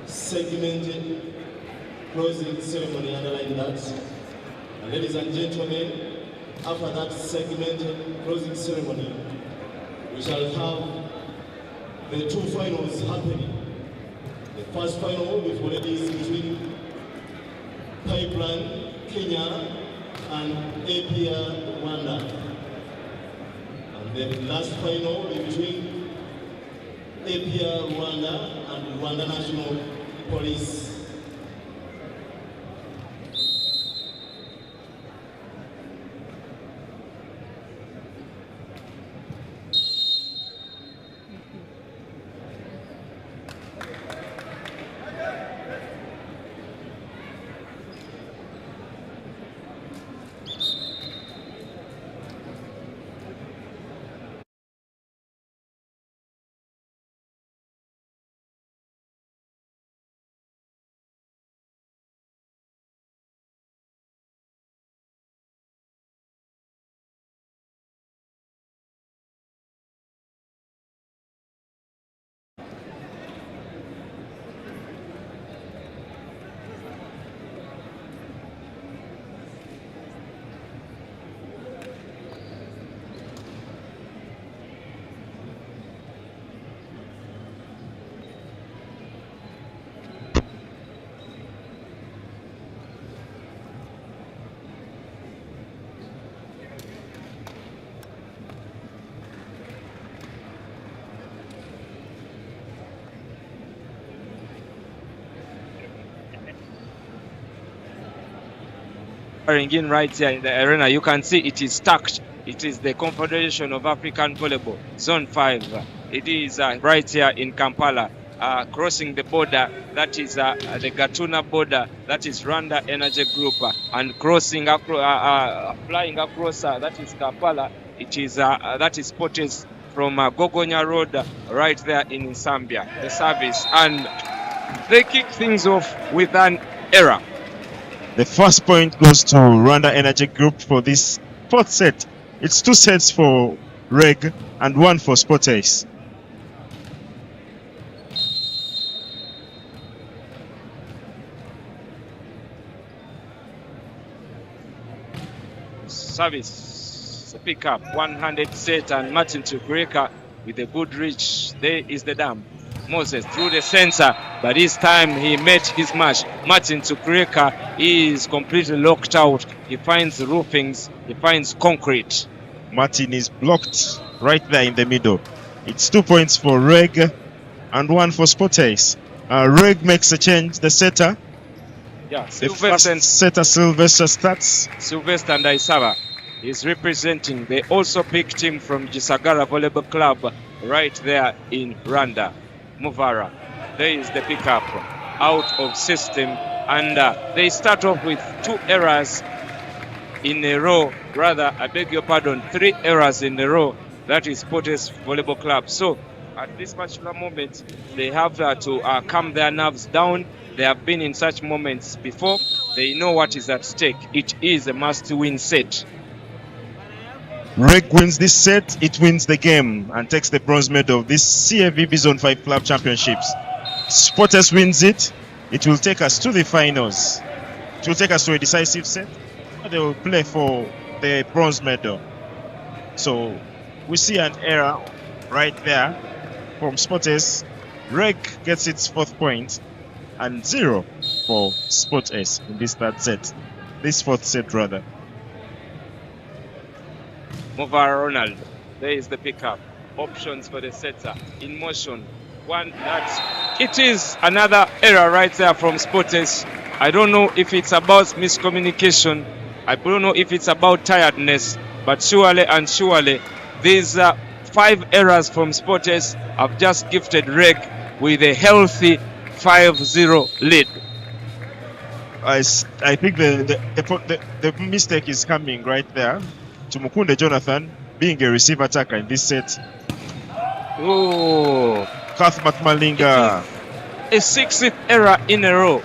A: Segmented closing ceremony, underline that. And ladies and gentlemen, after that segmented closing ceremony, we shall have the two finals happening. The first final will be for ladies between Pipeline, Kenya, and APR, Rwanda. And the last final will be between APR, Rwanda, and Rwanda National Police.
B: In right here in the arena, you can see it is stacked. It is the Confederation of African Volleyball, Zone 5. It is right here in Kampala, crossing the border. That is the Gatuna border. That is Rwanda Energy Group, and crossing flying across. That is Kampala. It is that is Potes from Gogonya Road, right there in Zambia. The service, and they kick things off with an error.
C: The first point goes to Rwanda Energy Group for this fourth set. It's 2 sets for Reg and 1 for Sportace.
B: Service, pick up, one-handed set, and Martin Chukwueka with a good reach. There is the dam. Moses through the center, but this time he met his match. Martin Chukwueka is completely locked out. He finds roofings, he finds concrete.
C: Martin is blocked right there in the middle. It's 2 points for Reg and 1 for Sportace. Reg makes a change, the setter.
B: Yeah,
C: the first setter Sylvester starts.
B: Sylvester Ndaisaba is representing. They also picked him from Gisagara Volleyball Club right there in Rwanda. Muvara. There is the pickup out of system, and they start off with 2 errors in a row. Rather, I beg your pardon, 3 errors in a row. That is Potes Volleyball Club. So at this particular moment, they have to calm their nerves down. They have been in such moments before. They know what is at stake. It is a must-win set.
C: Reg wins this set, it wins the game and takes the bronze medal of this CAVB Zone 5 Club Championships. Sportace wins it, it will take us to the finals. It will take us to a decisive set. They will play for the bronze medal. So we see an error right there from Sportace. Reg gets its 4th point and 0 for Sport S in this 4th set rather.
B: Movar Ronald. There is the pickup. Options for the setter. In motion. One that it is another error right there from Sporters. I don't know if it's about miscommunication. I don't know if it's about tiredness. But surely and surely, these 5 errors from Sporters have just gifted Reg with a healthy 5-0 lead.
C: I think the mistake is coming right there. Tumukunde Jonathan being a receive attacker in this set.
B: Oh,
C: Cuthbert Malinga.
B: A 6th error in a row.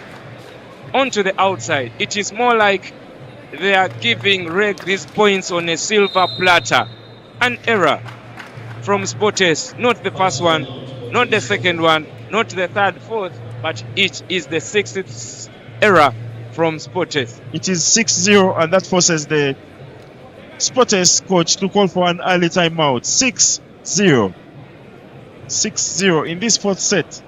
B: Onto the outside. It is more like they are giving Reg these points on a silver platter. An error from Sporters. Not the first one, not the second one, not the third, 4th, but it is the 6th error from Sporters.
C: It is 6-0, and that forces the Sporters coach to call for an early timeout. 6-0. 6-0 in this 4th set.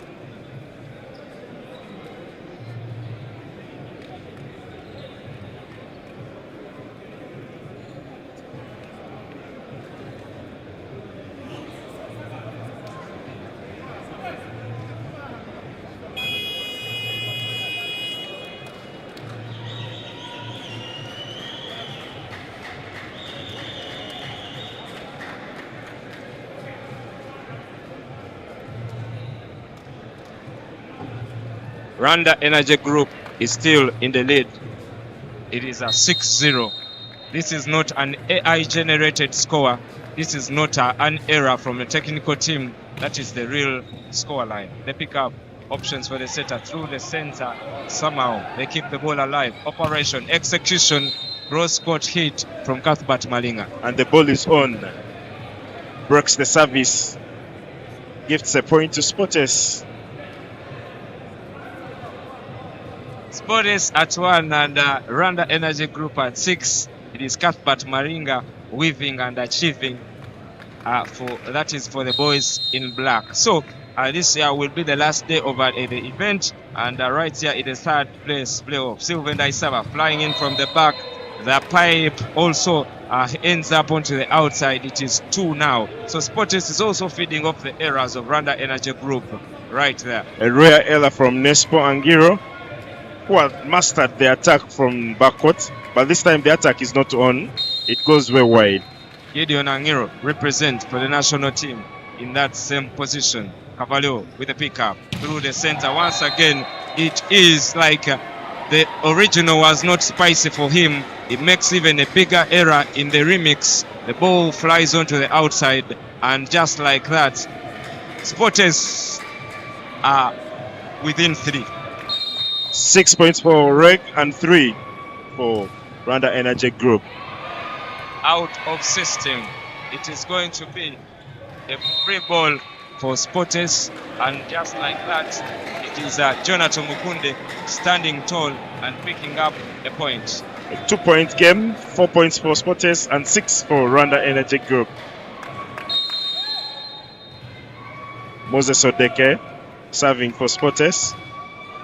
B: Rwanda Energy Group is still in the lead. It is a 6-0. This is not an AI generated score. This is not an error from a technical team. That is the real score line. They pick up options for the setter through the center. Somehow they keep the ball alive. Operation, execution, cross court hit from Cuthbert Malinga.
C: And the ball is on. Breaks the service. Gives a point to Sporters.
B: Sporters at 1 and Rwanda Energy Group at 6. It is Cuthbert Malinga weaving and achieving. That is for the boys in black. So this year will be the last day of the event, and right here in the 3rd place playoff. Sylvain Daisaba flying in from the back. The pipe also ends up onto the outside. It is 2 now. So Sporters is also feeding off the errors of Rwanda Energy Group right there.
C: A rare error from Nespo Angiro, who had mastered the attack from backcourt, but this time the attack is not on. It goes way wide.
B: Gideon Angiro represent for the national team in that same position. Cavallo with the pickup through the center. Once again, it is like the original was not spicy for him. It makes even a bigger error in the remix. The ball flies onto the outside, and just like that, Sporters are within 3.
C: 6 points for Reg and 3 for Rwanda Energy Group.
B: Out of system. It is going to be a free ball for Sporters, and just like that, it is Jonathan Mukunde standing tall and picking up a point.
C: A 2-point game, 4 points for Sporters and 6 for Rwanda Energy Group. Moses Odeke serving for Sporters.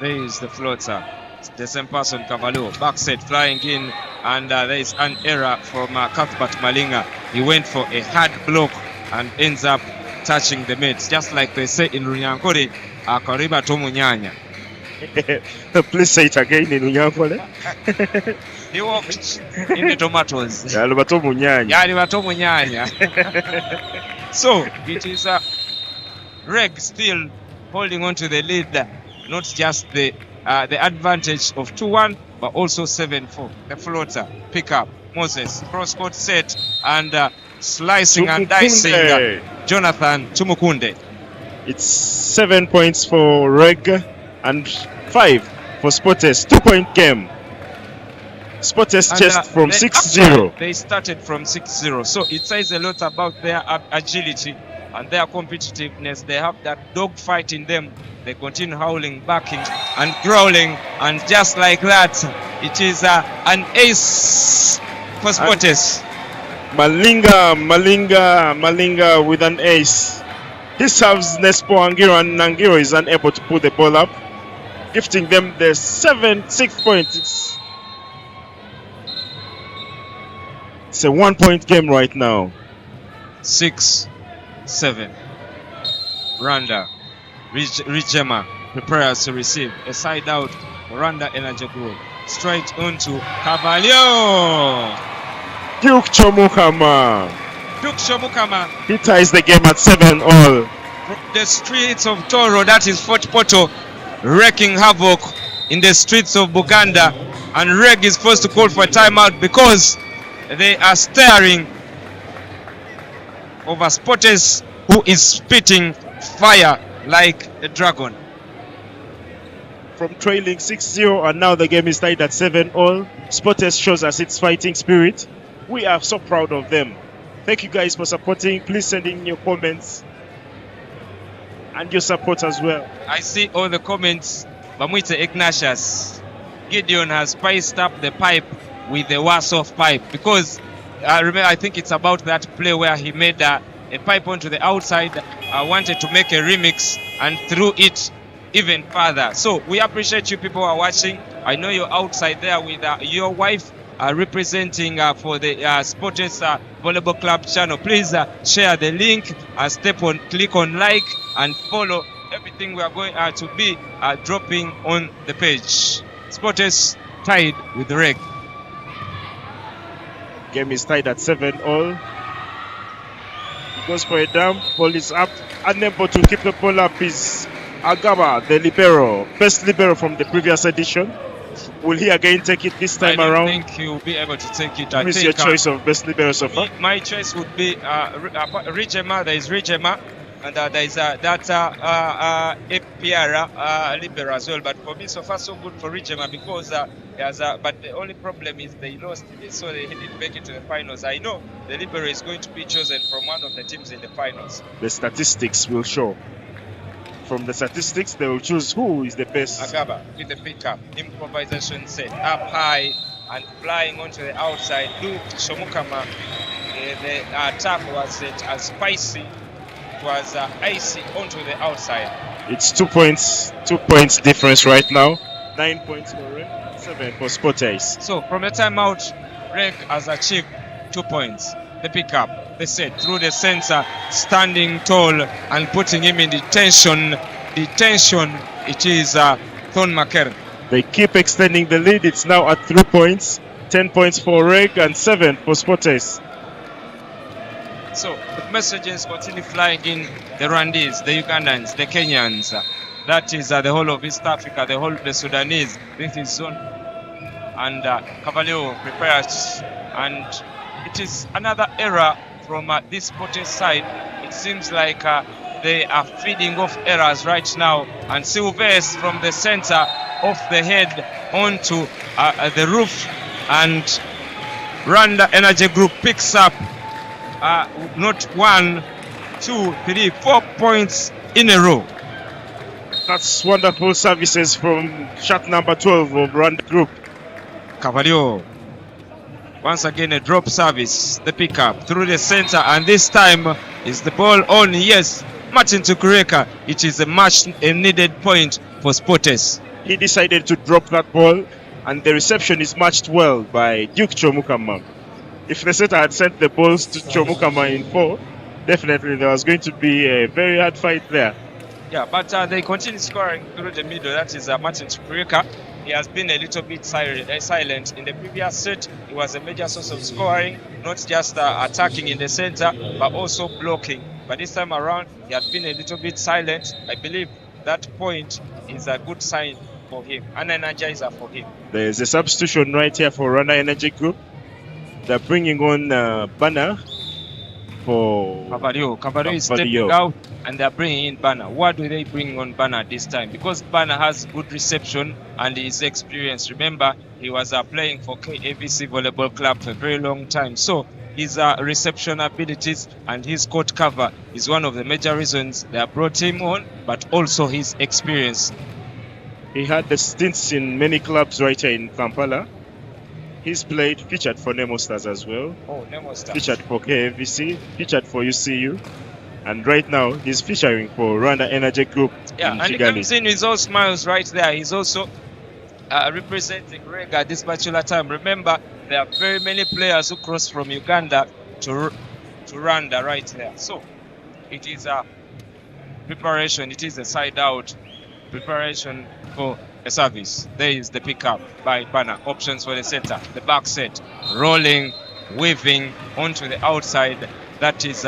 B: There is the floater. The same person, Cavallo. Back set flying in, and there is an error from Cuthbert Malinga. He went for a hard block and ends up touching the mids. Just like they say in Runyankore, Akariba Tomunyanya.
C: Please say it again in Runyankore.
B: He walked in the tomatoes.
C: Yaliba Tomunyanya.
B: So it is Reg still holding on to the lead. Not just the advantage of 2-1, but also 7-4. The floater, pick up, Moses, cross-court set, and slicing and dicing Jonathan Tumukunde.
C: It's 7 points for Reg and 5 for Sporters. 2-point game. Sporters chased from 6-0.
B: They started from 6-0, so it says a lot about their agility and their competitiveness. They have that dog fight in them. They continue howling, barking, and growling, and just like that, it is an ace for Sporters.
C: Malinga with an ace. He serves Nespo Angiro, and Angiro is unable to put the ball up, gifting them the 6th point. It's a 1-point game right now.
B: 6-7. Rwanda. Rijema prepares to receive a side out. Rwanda Energy Group. Straight onto Cavalio.
C: Duke Chomukama.
B: Duke Chomukama.
C: He ties the game at 7-all.
B: The streets of Toro, that is Fort Portal, wreaking havoc in the streets of Buganda. And Reg is forced to call for a timeout because they are staring over Spotters, who is spitting fire like a dragon.
C: From trailing 6-0, and now the game is tied at 7-all. Spotters shows us its fighting spirit. We are so proud of them. Thank you guys for supporting. Please send in your comments and your support as well.
B: I see all the comments. Bamwite Ignatius. Gideon has spiced up the pipe with the Warsaw pipe because I think it's about that play where he made a pipe onto the outside. I wanted to make a remix and threw it even further. So we appreciate you people who are watching. I know you're outside there with your wife representing for the Spotters Volleyball Club channel. Please share the link, click on like and follow everything we are going to be dropping on the page. Spotters tied with Reg.
C: Game is tied at 7-all. He goes for a dump. Ball is up. Unable to keep the ball up is Agaba, the libero. Best libero from the previous edition. Will he again take it this time around?
B: I think he will be able to take it.
C: What is your choice of best libero so far?
B: My choice would be Rijema. There is Rijema. And there is that APR libero as well. But for me, so far so good for Rijema because but the only problem is they lost it, so they didn't make it to the finals. I know the libero is going to be chosen from one of the teams in the finals.
C: The statistics will show. From the statistics, they will choose who is the best.
B: Agaba with the pickup, improvisation set up high and flying onto the outside. Duke Shomukama, the attack was set as spicy. It was icy onto the outside.
C: It's 2 points difference right now. 9 points for Reg, 7 for Spotters.
B: So from the timeout, Reg has achieved 2 points. The pickup, the set through the center, standing tall and putting him in detention. It is Thon Maker.
C: They keep extending the lead. It's now at 3 points. 10 points for Reg and 7 for Spotters.
B: So the messages continue flying in. The Rwandese, the Ugandans, the Kenyans. That is the whole of East Africa, the whole of the Sudanese. This is zone. And Cavalio prepares. And it is another error from this Spotters side. It seems like they are feeding off errors right now. And Silves from the center, off the head, onto the roof. And Rwanda Energy Group picks up not 1, 2, 3, 4 points in a row.
C: That's wonderful services from shot number 12 of Rwanda Group.
B: Cavalio. Once again a drop service, the pickup through the center, and this time is the ball on. Yes, Martin Tukureka. It is a much needed point for Spotters.
C: He decided to drop that ball, and the reception is matched well by Duke Chomukama. If the setter had sent the balls to Chomukama in 4, definitely there was going to be a very hard fight there.
B: Yeah, but they continue scoring through the middle. That is Martin Tukureka. He has been a little bit silent. In the previous set, he was a major source of scoring, not just attacking in the center, but also blocking. But this time around, he had been a little bit silent. I believe that point is a good sign for him, an energizer for him.
C: There's a substitution right here for Rwanda Energy Group. They're bringing on Banner for
B: Cavalio is stepping out, and they're bringing in Banner. What do they bring on Banner this time? Because Banner has good reception and his experience. Remember, he was playing for KAVC Volleyball Club for a very long time. So his reception abilities and his court cover is one of the major reasons they have brought him on, but also his experience.
C: He had the stints in many clubs right here in Kampala. He's featured for Nemo Stars as well.
B: Oh, Nemo Stars.
C: Featured for KAVC, featured for UCU. And right now, he's featuring for Rwanda Energy Group
B: Yeah,
C: in
B: and he
C: Kigali.
B: comes in with all smiles right there. He's also representing Reg at this particular time. Remember, there are very many players who cross from Uganda to Rwanda right there. So it is a preparation. It is a side out preparation for a service. There is the pickup by Bana. Options for the center. The back set. Rolling, weaving onto the outside. That is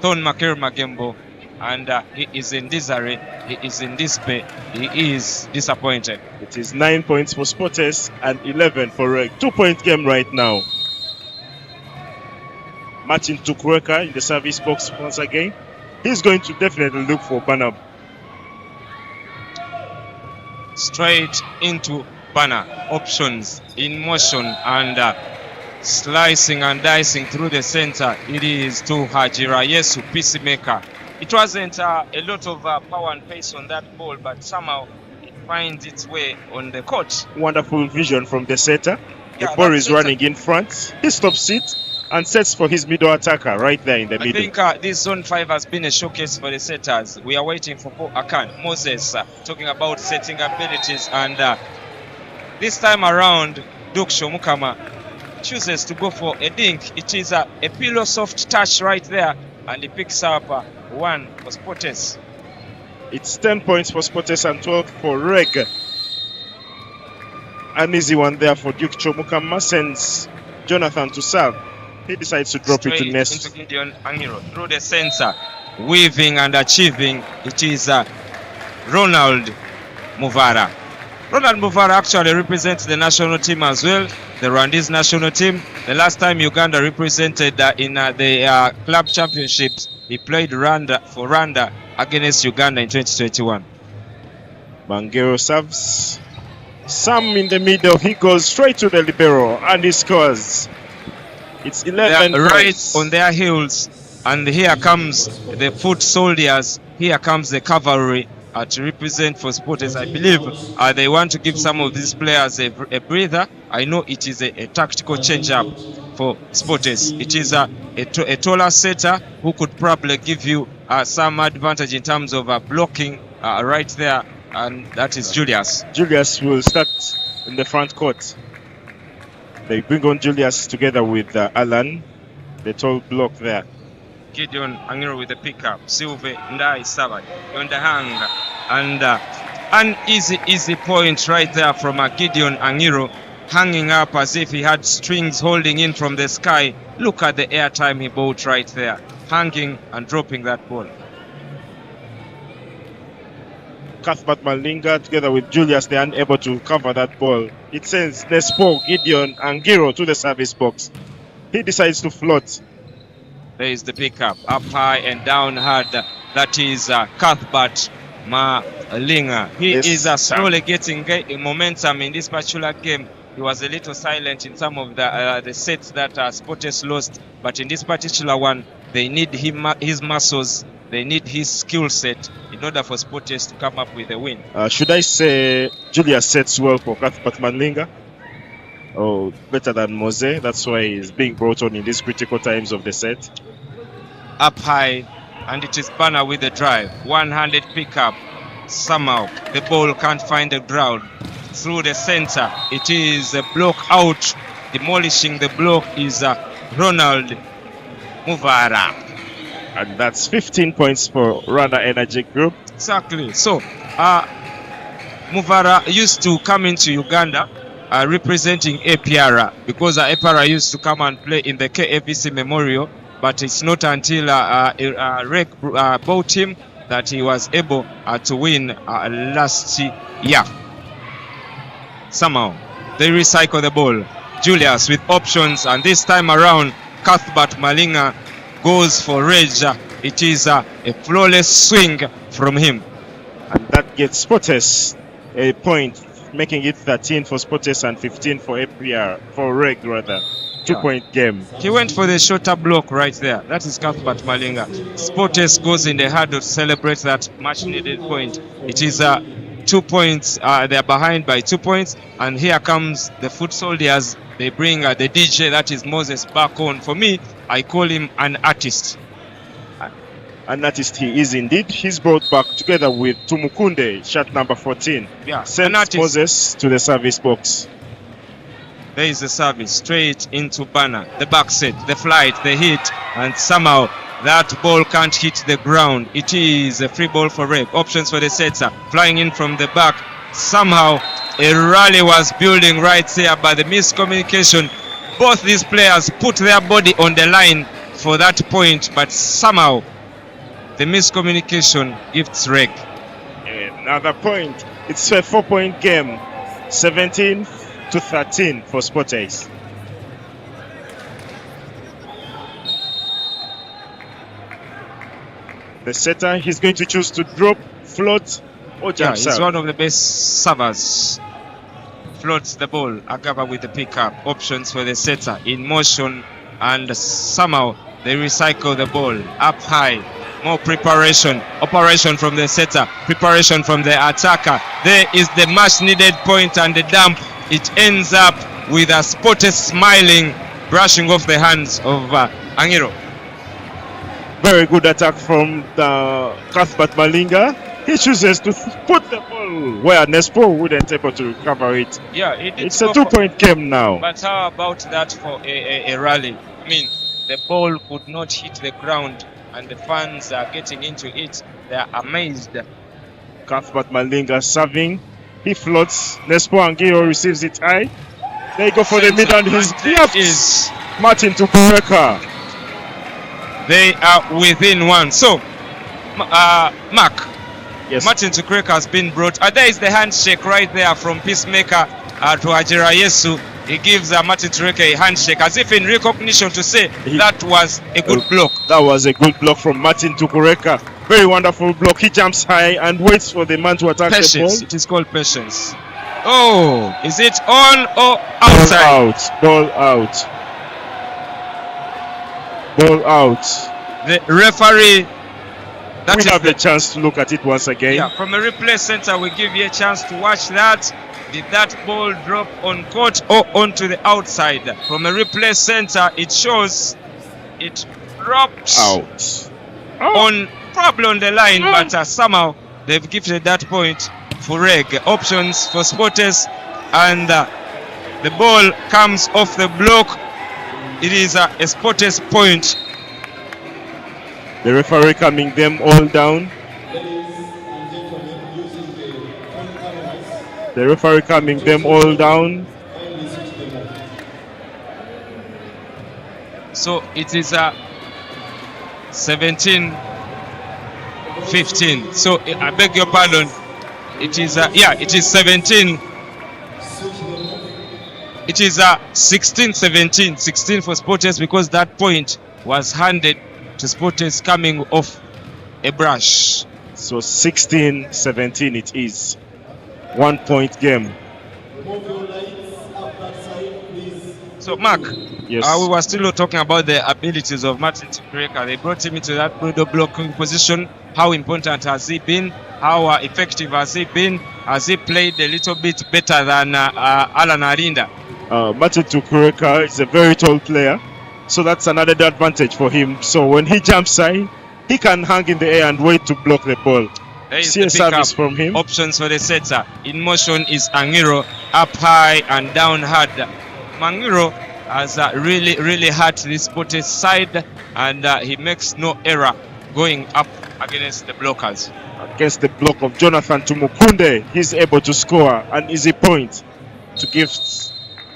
B: Thon Maker Magembo. And he is in disarray. He is in despair. He is disappointed.
C: It is 9 points for Sporters and 11 for Reg. 2-point game right now. Martin Tukweka in the service box once again. He's going to definitely look for Bana.
B: Straight into Bana. Options in motion and slicing and dicing through the center. It is to Hajira Yesu, peacemaker. It wasn't a lot of power and pace on that ball, but somehow it finds its way on the court.
C: Wonderful vision from the setter. The
B: Yeah,
C: ball
B: that
C: is
B: setter-
C: running in front. He stops it and sets for his middle attacker right there in the
B: I
C: middle.
B: think this zone 5 has been a showcase for the setters. We are waiting for Paul Akan, Moses, talking about setting abilities, and this time around, Duke Shomukama chooses to go for a dink. It is a pillow soft touch right there, and he picks up one for Sporters.
C: It's 10 points for Sporters and 12 for Reg. An easy one there for Duke Chomukama. Sends Jonathan to serve. He decides to drop it to
B: Straight
C: Nest.
B: into Gideon Angiro through the center, weaving and achieving. It is Ronald Muvara. Ronald Muvara actually represents the national team as well, the Rwandese national team. The last time Uganda represented in the club championships, he played for Rwanda against Uganda in 2021.
C: Mangero serves. Sam in the middle. He goes straight to the libero and he scores. It's 11
B: They are right
C: points.
B: on their heels, and here comes the foot soldiers. Here comes the cavalry to represent for Sporters. I believe they want to give some of these players a breather. I know it is a tactical change-up for Sporters. It is a taller setter who could probably give you some advantage in terms of blocking right there, and that is Julius.
C: Julius will start in the front court. They bring on Julius together with Alan, the tall block there.
B: Gideon Angiro with the pickup. Silve Ndai Savai on the hang, and an easy point right there from Gideon Angiro, hanging up as if he had strings holding in from the sky. Look at the airtime he bought right there, hanging and dropping that ball.
C: Cuthbert Malinga together with Julius, they are unable to cover that ball. It sends Nespo, Gideon, and Giro to the service box. He decides to float.
B: There is the pickup, up high and down hard. That is Cuthbert Malinga. He
C: Yes,
B: is
C: sir.
B: slowly getting momentum in this particular game. He was a little silent in some of the sets that Sporters lost, but in this particular one, they need his muscles. They need his skill set in order for Sporters to come up with a win.
C: Should I say Julius sets well for Cuthbert Malinga? Oh, better than Mose. That's why he's being brought on in these critical times of the set.
B: Up high, and it is Banner with the drive. One-handed pickup. Somehow the ball can't find the ground. Through the center, it is a block out. Demolishing the block is Ronald Muvara.
C: And that's 15 points for Rwanda Energy Group.
B: Exactly. So Muvara used to come into Uganda representing APR, because APR used to come and play in the KFC Memorial, but it's not until Reg bought him that he was able to win last year. Somehow they recycle the ball. Julius with options, and this time around Cuthbert Malinga goes for Reg. It is a flawless swing from him.
C: And that gets Sporters a point, making it 13 for Sporters and 15 for APR, for Reg rather. 2-point game.
B: He went for the shorter block right there. That is Cuthbert Malinga. Sporters goes in the hurdle to celebrate that much needed point. It is 2 points. They're behind by 2 points. And here comes the foot soldiers. They bring the DJ, that is Moses, back on. For me, I call him an artist.
C: An artist he is indeed. He's brought back together with Tumukunde, shot number 14.
B: Yeah,
C: Sends Moses to the service box.
B: There is a service straight into Banner. The back set, the flight, the hit, and somehow that ball can't hit the ground. It is a free ball for Reg. Options for the setter. Flying in from the back. Somehow a rally was building right there, but the miscommunication. Both these players put their body on the line for that point, but somehow the miscommunication gifts Reg.
C: Another point. It's a 4-point game. 17-13 for Sportace. The setter, he's going to choose to drop, float, or jump
B: He's
C: serve.
B: one of the best servers. Floats the ball. Agaba with the pickup. Options for the setter in motion, and somehow they recycle the ball up high. More preparation. Operation from the setter. Preparation from the attacker. There is the much needed point and the dump. It ends up with a Sportace smiling, brushing off the hands of Angiro.
C: Very good attack from the Cuthbert Malinga. He chooses to put the ball where Nespo wouldn't able to recover it.
B: Yeah,
C: it's a 2-point game now.
B: But how about that for a rally? I mean, the ball could not hit the ground, and the fans are getting into it. They are amazed.
C: Cuthbert Malinga serving. He floats. Nespo Angiro receives it high. They go for the mid, and his left is Martin Tukureka.
B: They are within one. So, Mark,
C: yes.
B: Martin Tukureka has been brought. There is the handshake right there from Peacemaker to Ajira Yesu. He gives Martin Tukureka a handshake as if in recognition to say that was a good block.
C: That was a good block from Martin Tukureka. Very wonderful block. He jumps high and waits for the man to attack the ball.
B: It is called patience. Oh, is it on or outside?
C: Ball out. Ball out.
B: The referee.
C: We have the chance to look at it once again.
B: Yeah, from a replay center, we give you a chance to watch that. Did that ball drop on court or onto the outside? From a replay center, it shows it dropped
C: out.
B: On probably on the line, but somehow they've gifted that point for Reg. Options for Sportace, and the ball comes off the block. It is a Sportace point.
C: The referee calming them all down. The referee calming them all down.
B: So it is a 17-15. So I beg your pardon. It is it is 17. It is 16-17. 16 for Sportace because that point was handed to Sportace coming off a brush.
C: So 16-17 it is. 1-point game.
B: So Mark,
C: yes.
B: We were still talking about the abilities of Martin Tukureka. They brought him into that middle blocking position. How important has he been? How effective has he been? Has he played a little bit better than Alan Arinda?
C: Martin Tukureka is a very tall player, so that's another advantage for him. So when he jumps high, he can hang in the air and wait to block the ball.
B: There is
C: See a service from him.
B: Options for the setter. In motion is Angiro, up high and down hard. Mangiro has really hurt this Sportace side, and he makes no error going up against the blockers.
C: Against the block of Jonathan Tumukunde, he's able to score an easy point to give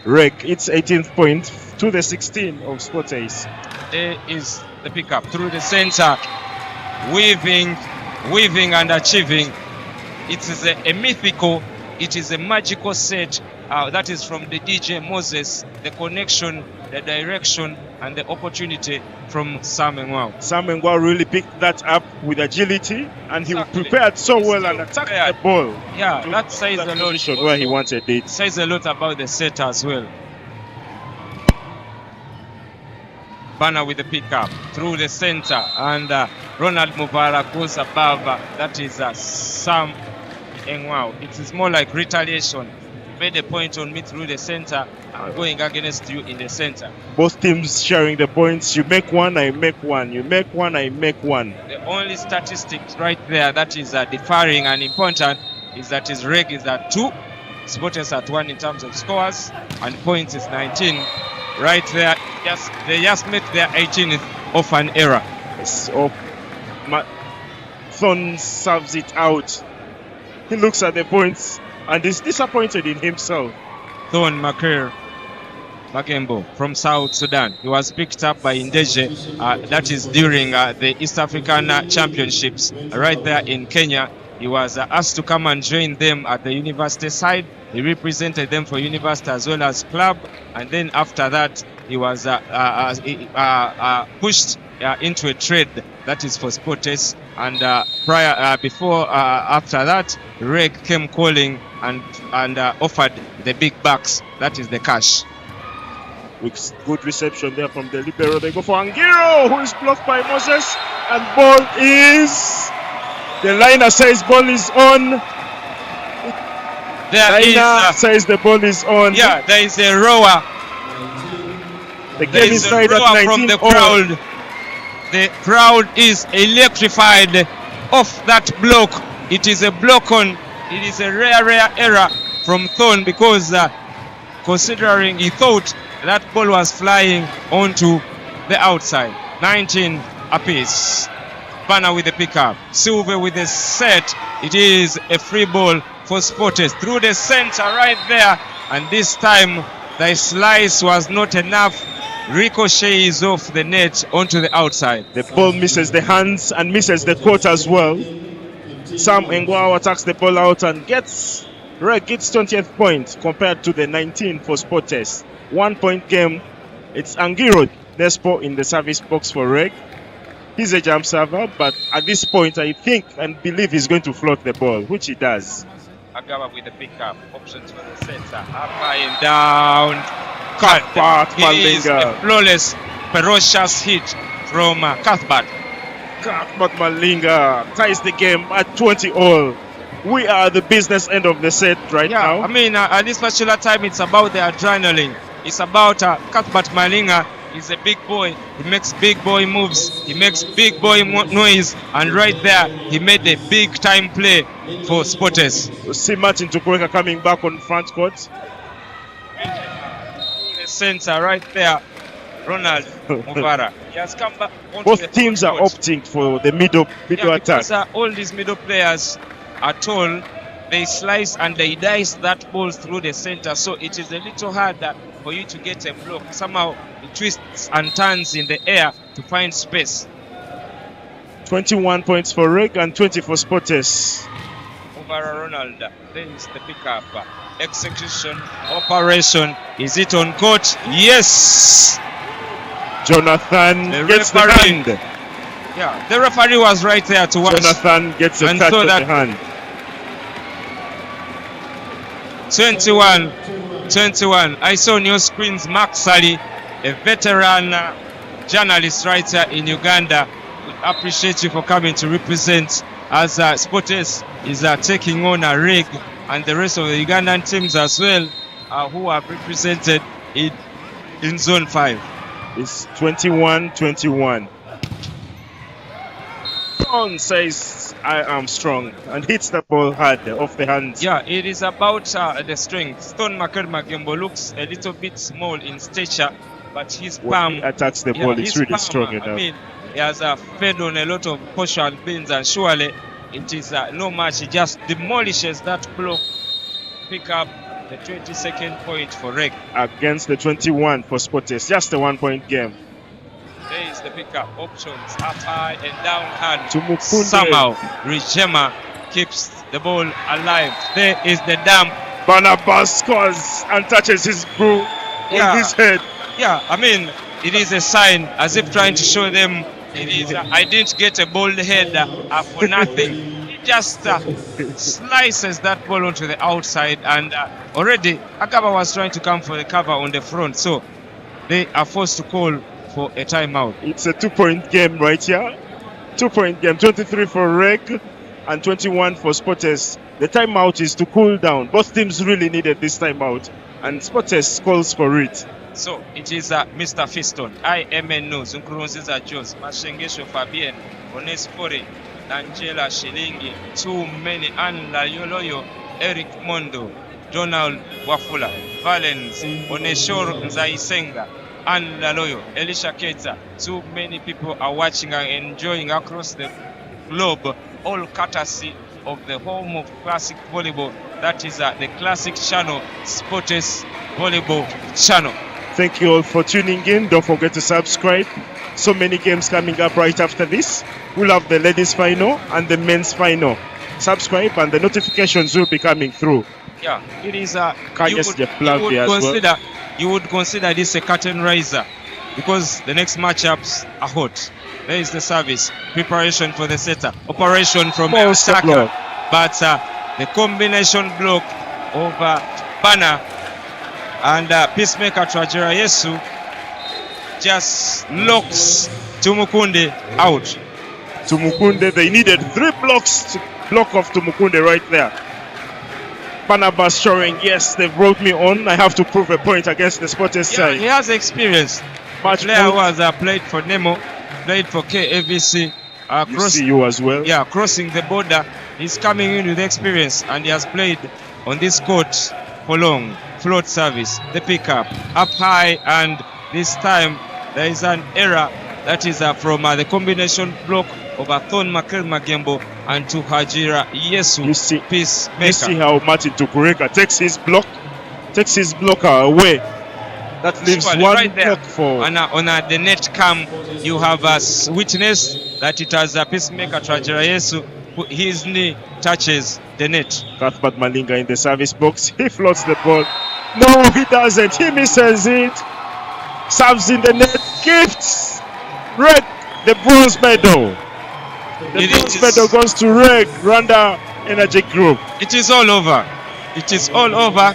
C: Reg its 18th point to the 16 of Sportace.
B: There is the pickup through the center, weaving and achieving. It is a mythical, it is a magical set. That is from the DJ Moses, the connection, the direction, and the opportunity from Sam Ngwao.
C: Sam Ngwao really picked that up with agility, and he prepared so well and attacked the ball.
B: Yeah, that says a lot.
C: Where he wanted it.
B: Says a lot about the set as well. Banner with the pickup through the center, and Ronald Mubarak goes above. That is Sam Ngwao. It is more like retaliation. made a point on me through the center. I'm going against you in the center.
C: Both teams sharing the points. You make one, I make one. You make one, I make one.
B: The only statistics right there that is differing and important is that his reg is at 2, Sporters at 1 in terms of scores, and points is 19. Right there, they just met their 18th of an error.
C: So Thorn serves it out. He looks at the points and is disappointed in himself.
B: Thorn Magembo from South Sudan. He was picked up by Indeje, that is during the East African Championships right there in Kenya. He was asked to come and join them at the university side. He represented them for university as well as club, and then after that he was pushed into a trade that is for Sportes, and after that Reg came calling and offered the big bucks, that is the cash.
C: With good reception there from the libero, they go for Angiro, who is blocked by Moses, and ball is... The liner says ball is on. Says the ball is on.
B: Yeah, there is a roar.
C: The game is tied at 19
B: from the crowd. The crowd is electrified off that block. It is a block on. It is a rare error from Thorn, because considering he thought that ball was flying onto the outside. 19 apiece. Banner with the pickup. Silver with the set. It is a free ball for Sporters through the center right there, and this time the slice was not enough. Ricochets off the net onto the outside.
C: The ball misses the hands and misses the court as well. Sam Engwao attacks the ball out and gets 20th point compared to the 19 for Sporters. 1 point game. It's Angiro Despo in the service box for Reg. He's a jump server, but at this point I think and believe he's going to float the ball, which he does.
B: Agaba with the pickup, options for the center, up high and down.
C: Cuthbert Malinga.
B: A flawless, ferocious hit from Cuthbert.
C: Cuthbert Malinga ties the game at 20 all. We are at the business end of the set right now.
B: I mean, at this particular time, it's about the adrenaline. It's about Cuthbert Malinga. He's a big boy. He makes big boy moves. He makes big boy noise. And right there, he made a big time play for Sporters.
C: You see Martin Tukweka coming back on front court.
B: The center right there, Ronald Muvara. He has come back.
C: Both teams are opting for the middle attack.
B: Because all these middle players are tall. They slice and they dice that ball through the center, so it is a little harder for you to get a block. Somehow it twists and turns in the air to find space.
C: 21 points for Reg and 20 for Sporters.
B: Over Ronald, there is the pickup. Execution, operation. Is it on court? Yes!
C: Jonathan gets the hand.
B: Yeah, the referee was right there to watch.
C: Jonathan gets a touch of the hand.
B: 21. I saw on your screens Mark Sally, a veteran journalist right here in Uganda. We appreciate you for coming to represent as Sporters is taking on a Reg and the rest of the Ugandan teams as well, who are represented in Zone 5.
C: It's 21-21. Thorn says, I am strong, and hits the ball hard off the hands.
B: Yeah, it is about the strength. Thorn Magembo looks a little bit small in stature, but his palm...
C: When he attacks the ball, it's really strong enough.
B: I mean, he has fed on a lot of partial beans, and surely it is no match. He just demolishes that block. Pick up the 22nd point for Reg.
C: Against the 21 for Sporters. Just a 1 point game.
B: There is the pickup. Options up high and down hand.
C: Tumukunde.
B: Somehow Rijema keeps the ball alive. There is the dump.
C: Barnabas scores and touches his bro on his head.
B: Yeah, I mean, it is a sign as if trying to show them it is. I didn't get a bald head for nothing. He just slices that ball onto the outside, and already Agaba was trying to come for the cover on the front, so they are forced to call for a timeout.
C: It's a 2 point game right here. 2 point game. 23 for Reg, and 21 for Sporters. The timeout is to cool down. Both teams really needed this timeout, and Sporters calls for it.
B: So it is Mr. Fiston, IMN News, Nkurunziza Jos, Mashengesho Fabien, Onesfore, Angela Shilingi, too many, Anla Yoloyo, Eric Mondo, Donald Wafula, Valens, Oneshor Nzaisenga, Anla Loyo, Elisha Keta. Too many people are watching and enjoying across the globe, all courtesy of the home of classic volleyball. That is the Classic Channel, Sporters Volleyball Channel.
C: Thank you all for tuning in. Don't forget to subscribe. So many games coming up right after this. We'll have the ladies final and the men's final. Subscribe and the notifications will be coming through.
B: Yeah, it is you would consider this a curtain raiser because the next matchups are hot. There is the service, preparation for the setter, operation from the attacker, but the combination block of Banner and Peacemaker Trajera Yesu just locks Tumukunde out.
C: Tumukunde, they needed 3 blocks to block off Tumukunde right there. Barnabas showing, yes, they brought me on. I have to prove a point against the Sporters side.
B: He has experience. The player who has played for Nemo, played for KAVC,
C: you as well.
B: Yeah, crossing the border. He's coming in with experience and he has played on this court for long. Float service, the pickup, up high, and this time there is an error that is from the combination block of Athon Makel Magembo and to Hajira Yesu. Peacemaker.
C: You see how Martin Tukureka takes his blocker away. That leaves one
B: right there.
C: block for.
B: On the net cam, you have witnessed that it has a Peacemaker Trajera Yesu. His knee touches the net.
C: Cuthbert Malinga in the service box. He floats the ball. No, he doesn't. He misses it. Serves in the net. Gifts Reg the bronze medal. The bronze medal goes to Reg Rwanda Energy Group.
B: It is all over. It is all over.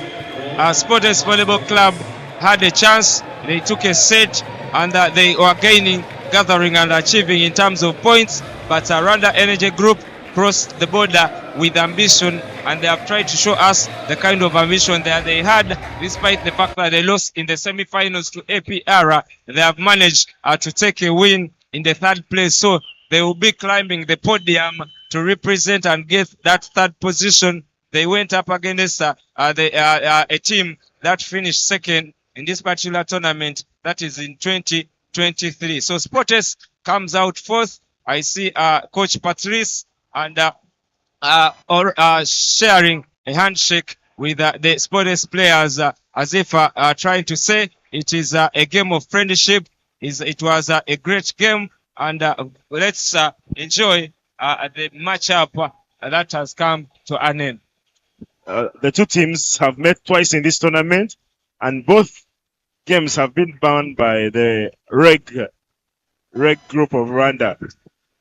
B: Sporters Volleyball Club had a chance. They took a set and they were gaining, gathering and achieving in terms of points. But Rwanda Energy Group crossed the border with ambition, and they have tried to show us the kind of ambition that they had, despite the fact that they lost in the semi-finals to APR. They have managed to take a win in the 3rd place, so they will be climbing the podium to represent and get that 3rd position. They went up against a team that finished 2nd in this particular tournament, that is in 2023. So Sporters comes out 4th. I see Coach Patrice and sharing a handshake with the Sporters players as if trying to say it is a game of friendship. It was a great game, and let's enjoy the matchup that has come to an end.
C: The two teams have met twice in this tournament, and both games have been won by the Reg group of Rwanda.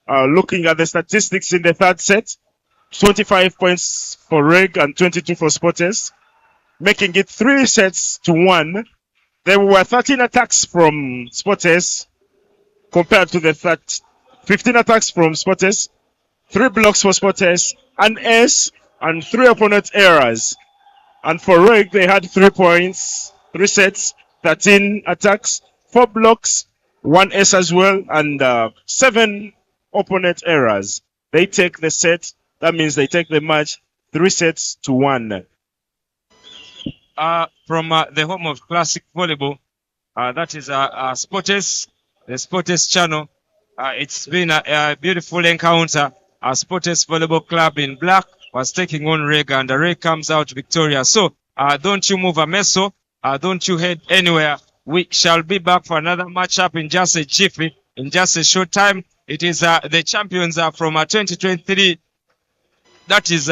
C: Looking at the statistics in the 3rd set, 25 points for Reg and 22 for Sporters, making it 3-1. There were 13 attacks from Sporters compared to the 15 attacks from Sporters, 3 blocks for Sporters, an ace, and 3 opponent errors. And for Reg, they had 3 points, 3 sets, 13 attacks, 4 blocks, 1 ace as well, and 7 opponent errors. They take the set. That means they take the match 3-1.
B: From the home of classic volleyball, that is Sporters, the Sporters channel. It's been a beautiful encounter. Sporters Volleyball Club in black was taking on Reg, and Reg comes out victorious. So don't you move a meso. Don't you head anywhere. We shall be back for another matchup in just a jiffy, in just a short time. It is the champions from 2023. That is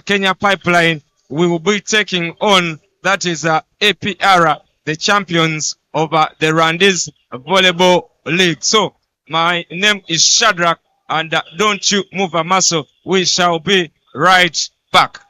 B: Kenya Pipeline. We will be taking on, that is APR, the champions of the Rwandese Volleyball League. So my name is Shadrach, and don't you move a muscle. We shall be right back.